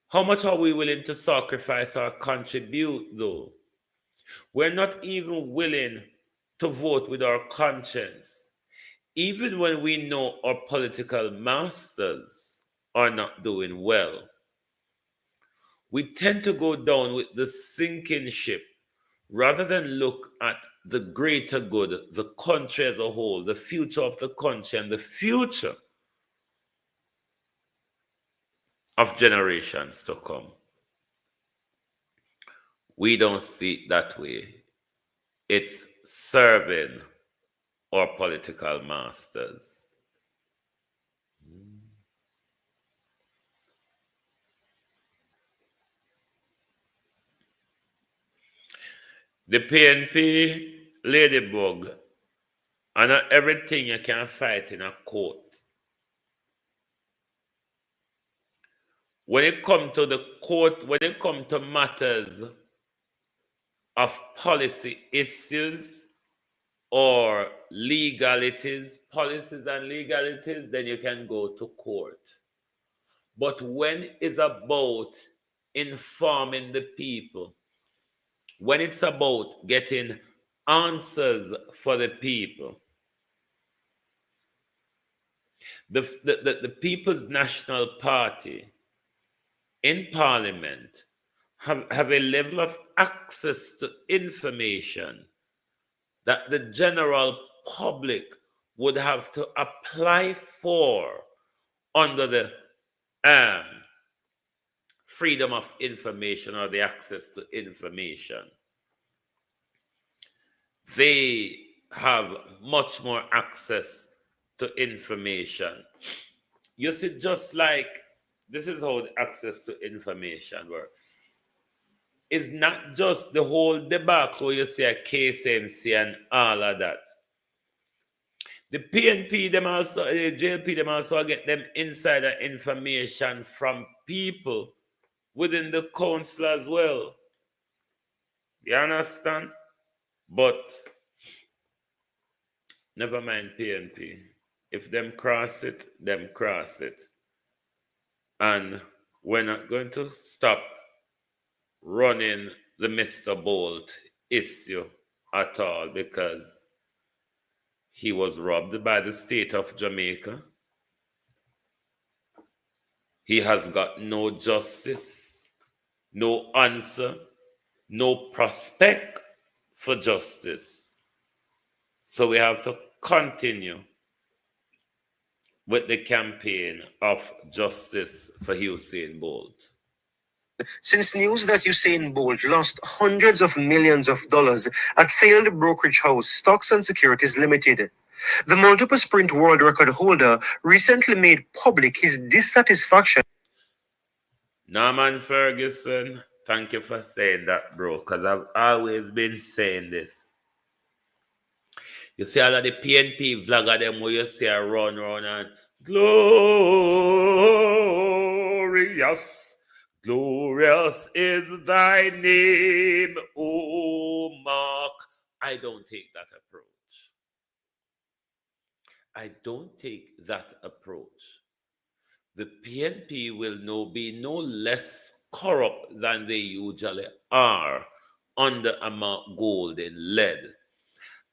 How much are we willing to sacrifice or contribute, though? We're not even willing to vote with our conscience, even when we know our political masters are not doing well. We tend to go down with the sinking ship rather than look at the greater good, the country as a whole, the future of the country, and the future of generations to come. We don't see it that way. It's serving our political masters. The PNP ladybug, and not everything you can fight in a court. When it comes to the court, when it comes to matters of policy issues or legalities, policies and legalities, then you can go to court. But when it's about informing the people, when it's about getting answers for the people, the People's National Party in Parliament have a level of access to information that the general public would have to apply for under the freedom of information or the access to information. They have much more access to information. You see, just like this is how the access to information works. It's not just the whole debacle you see at KSMC and all of that. The PNP, them also, the JLP, them also get them insider information from people within the council as well. You understand? But never mind PNP. If them cross it, them cross it. And we're not going to stop running the Mr. Bolt issue at all, because he was robbed by the state of Jamaica. He has got no justice, no answer, no prospect for justice. So we have to continue with the campaign of justice for Usain Bolt. since news that Usain Bolt lost hundreds of millions of dollars at failed brokerage house Stocks and Securities Limited. The multiple sprint world record holder recently made public his dissatisfaction. Norman Ferguson, thank you for saying that, bro, because I've always been saying this. You see all of the PNP vlogger them where you see a run and glorious, glorious is thy name, O Mark. I don't take that approach. I don't take that approach. The PNP will be no less corrupt than they usually are under a Mark Golding led.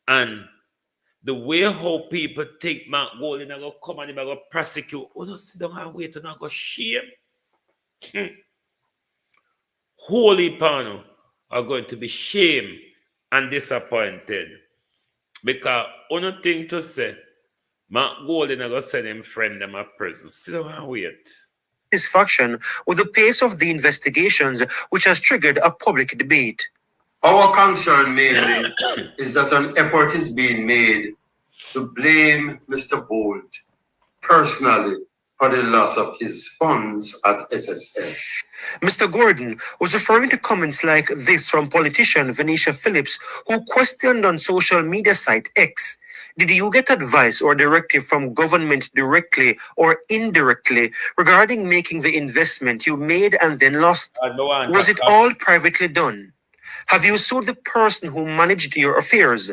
And the way how people take Mark Golding and go come and they go prosecute, oh, no, sit down and wait and go shame. Holy Pano are going to be shamed and disappointed. Because one thing to say, Mark Golding are going to send him friend them a prison. Sit down and wait. Satisfaction with the pace of the investigations, which has triggered a public debate. Our concern mainly is that an effort is being made to blame Mr. Bolt personally for the loss of his funds at SSL. Mr. Gordon was referring to comments like this from politician Venetia Phillips, who questioned on social media site X, did you get advice or directive from government directly or indirectly regarding making the investment you made and then lost? Was it all privately done? Have you sued the person who managed your affairs?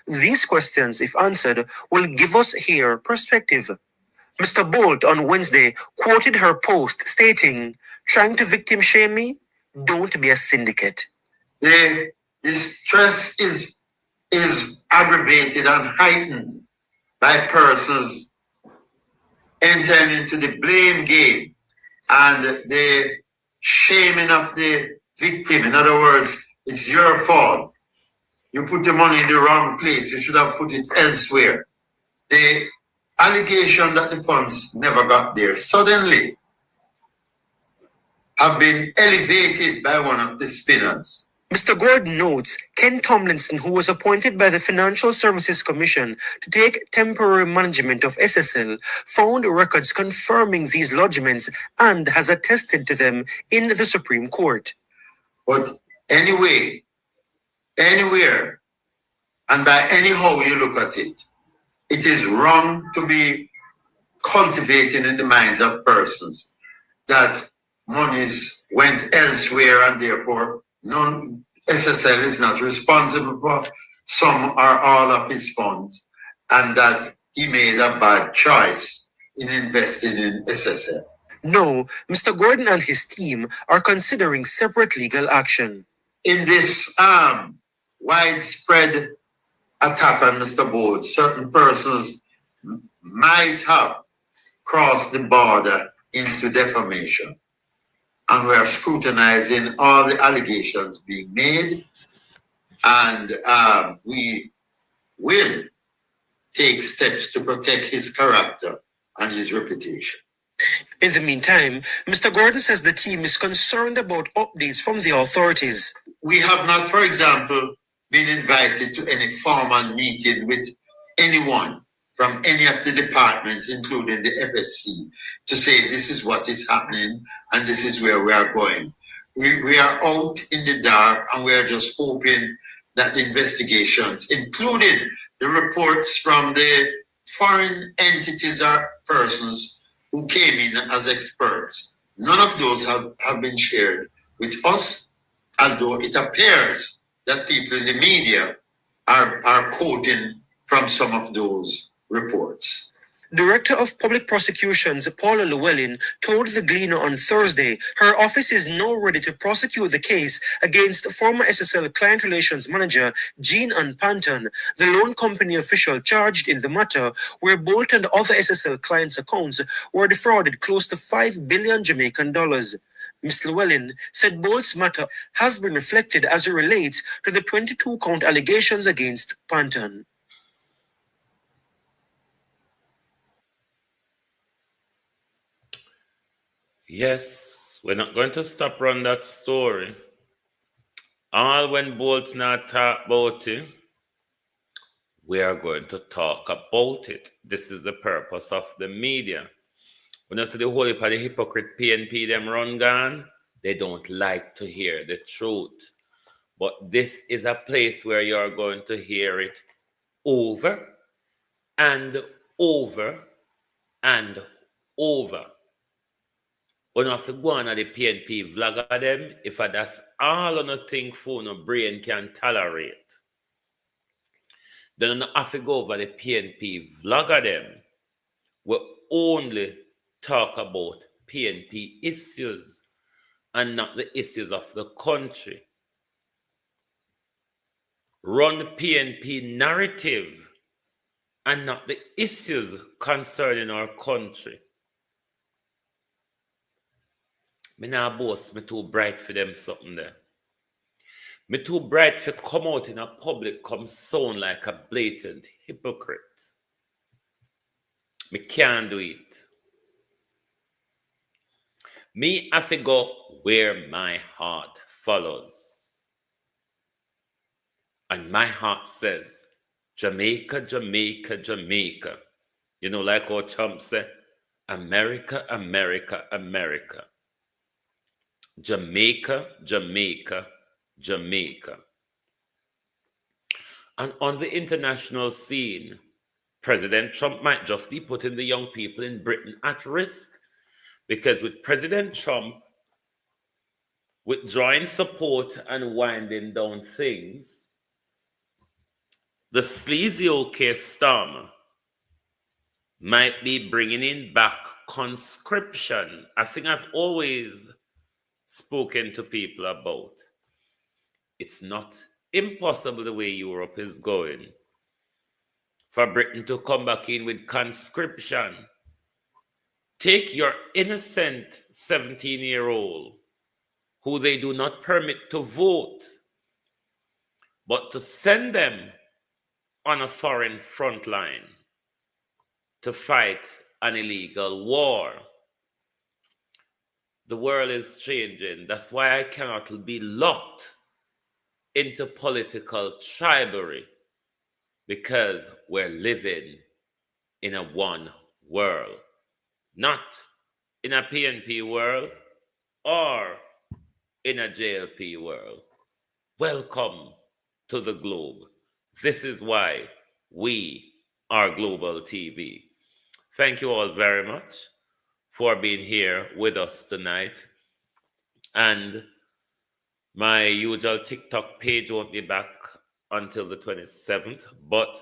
These questions, if answered, will give us here perspective. Mr. Bolt on Wednesday quoted her post stating, trying to victim shame me? Don't be a syndicate. The stress is aggravated and heightened by persons entering into the blame game and the shaming of the victim. In other words, it's your fault. You put the money in the wrong place. You should have put it elsewhere. The allegation that the funds never got there suddenly have been elevated by one of the spinners. Mr. Gordon notes Ken Tomlinson, who was appointed by the Financial Services Commission to take temporary management of SSL, found records confirming these lodgements and has attested to them in the Supreme Court. But anyway, anywhere, and by anyhow you look at it, it is wrong to be cultivating in the minds of persons that monies went elsewhere and therefore SSL is not responsible for some or all of his funds and that he made a bad choice in investing in SSL. No, Mr. Gordon and his team are considering separate legal action. In this widespread attack on Mr. Bolt, certain persons might have crossed the border into defamation. And we are scrutinizing all the allegations being made, and we will take steps to protect his character and his reputation. In the meantime, Mr. Gordon says the team is concerned about updates from the authorities. We have not, for example, been invited to any formal meeting with anyone from any of the departments, including the FSC, to say this is what is happening and this is where we are going. We are out in the dark and we are just hoping that the investigations, including the reports from the foreign entities or persons who came in as experts, none of those have been shared with us, although it appears that people in the media are quoting from some of those reports. Director of Public Prosecutions Paula Llewellyn told the Gleaner on Thursday her office is now ready to prosecute the case against former SSL Client Relations Manager Jean-Ann Panton, the loan company official charged in the matter where Bolt and other SSL clients' accounts were defrauded close to 5 billion Jamaican dollars. Ms. Llewellyn said Bolt's matter has been reflected as it relates to the 22-count allegations against Panton. Yes, we're not going to stop run that story. All when Bolt's not talk about it, we are going to talk about it. This is the purpose of the media. When I see the whole heap of the hypocrite PNP them run gone, they don't like to hear the truth. But this is a place where you're going to hear it over and over and over. When I go on the PNP vlogger them, if that's all on a thing for no brain can tolerate, then I have to go over the PNP vlogger them. We only talk about PNP issues and not the issues of the country. Run the PNP narrative and not the issues concerning our country. Me nah boast me too bright for them something there. Me too bright for come out in a public come sound like a blatant hypocrite. Me can't do it. Me have to go where my heart follows. And my heart says, Jamaica, Jamaica, Jamaica. You know, like how Trump said, America, America, America. Jamaica, Jamaica, Jamaica. And on the international scene, President Trump might just be putting the young people in Britain at risk, because with President Trump withdrawing support and winding down things, the sleazy OK storm might be bringing in back conscription. I think I've always spoken to people about. It's not impossible the way Europe is going for Britain to come back in with conscription. Take your innocent 17-year-old who they do not permit to vote, but to send them on a foreign front line to fight an illegal war. The world is changing. That's why I cannot be locked into political tribalism, because we're living in a one world, not in a PNP world or in a JLP world. Welcome to the globe. This is why we are Global TV. Thank you all very much for being here with us tonight. And my usual TikTok page won't be back until the 27th, but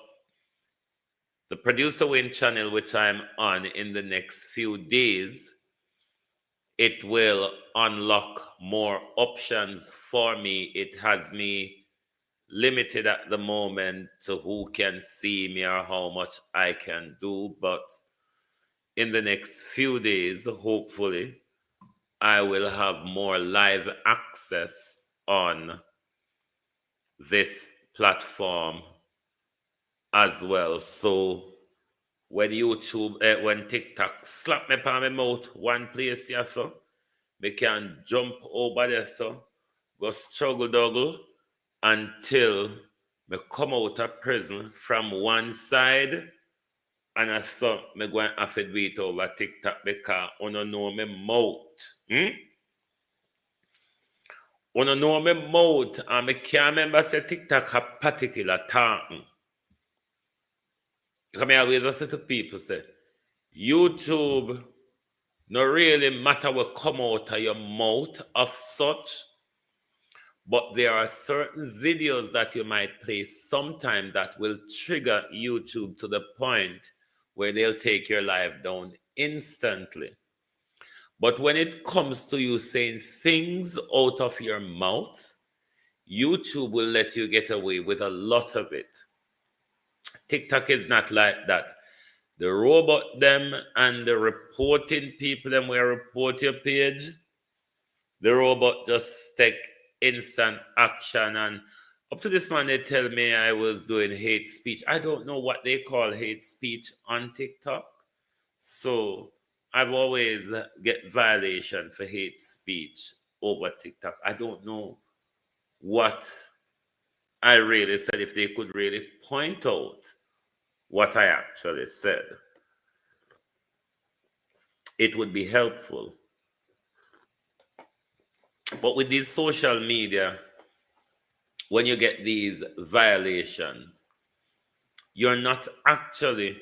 the Producer Wayne channel, which I'm on in the next few days, it will unlock more options for me. It has me limited at the moment to who can see me or how much I can do, but in the next few days, hopefully, I will have more live access on this platform as well. So when YouTube, when TikTok slap me on my mouth one place here, so me can jump over there, so go struggle doggle until me come out of prison from one side. And I thought me going to have to do it over TikTok because I don't know my mouth. I don't know my mouth, and I can't remember say TikTok have particular talking. Because I always say to people, say, YouTube no really matter what come out of your mouth of such, but there are certain videos that you might play sometime that will trigger YouTube to the point where they'll take your life down instantly. But when it comes to you saying things out of your mouth, YouTube will let you get away with a lot of it. TikTok is not like that. The robot them and the reporting people them will report your page. The robot just take instant action, and up to this man, they tell me I was doing hate speech. I don't know what they call hate speech on TikTok. So I've always get violation for hate speech over TikTok. I don't know what I really said. If they could really point out what I actually said, it would be helpful. But with these social media, when you get these violations, you're not actually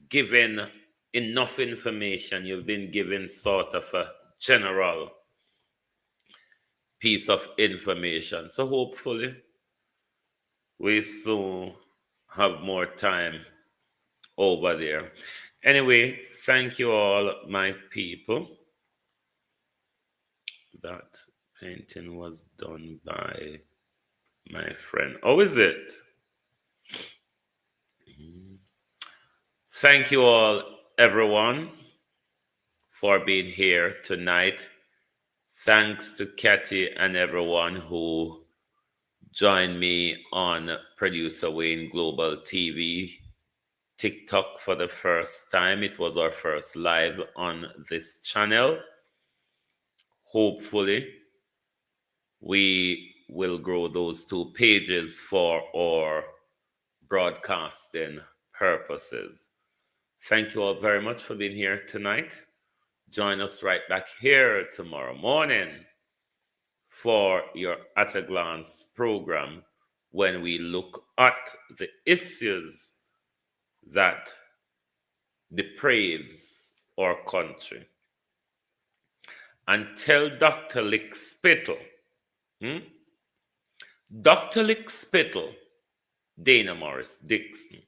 given enough information. You've been given sort of a general piece of information. So hopefully we soon have more time over there. Anyway, thank you all, my people. That painting was done by my friend. Oh, is it? Thank you all, everyone, for being here tonight. Thanks to Kathy and everyone who joined me on Producer Wayne Global TV TikTok for the first time. It was our first live on this channel. Hopefully, we will grow those 2 pages for our broadcasting purposes. Thank you all very much for being here tonight. Join us right back here tomorrow morning for your At a Glance program, when we look at the issues that depraves our country. And tell Dr. Lickspittle, Dr. Lickspittle, Dana Morris Dixon,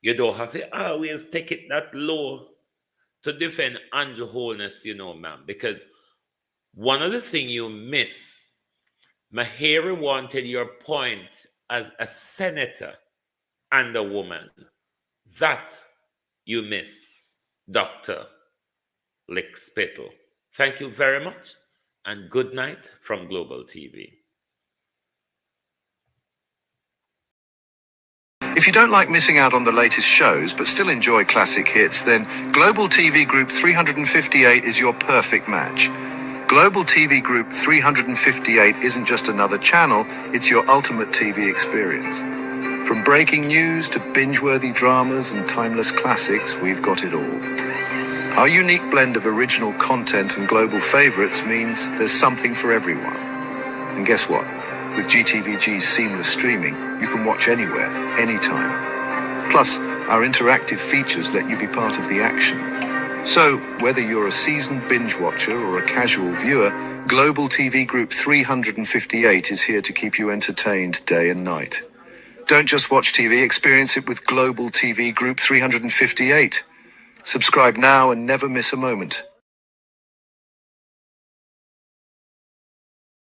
you don't have to always take it that low to defend Andrew Holness, you know, ma'am, because one of the things you miss, Mahiri wanted your point as a senator and a woman. That you miss, Dr. Lickspittle. Thank you very much, and good night from Global TV. If you don't like missing out on the latest shows but still enjoy classic hits, then Global TV Group 358 is your perfect match. Global TV Group 358 isn't just another channel, it's your ultimate TV experience. From breaking news to binge-worthy dramas and timeless classics, we've got it all. Our unique blend of original content and global favorites means there's something for everyone. And guess what? With GTVG's seamless streaming, you can watch anywhere, anytime. Plus, our interactive features let you be part of the action. So, whether you're a seasoned binge watcher or a casual viewer, Global TV Group 358 is here to keep you entertained day and night. Don't just watch TV, experience it with Global TV Group 358. Subscribe now and never miss a moment.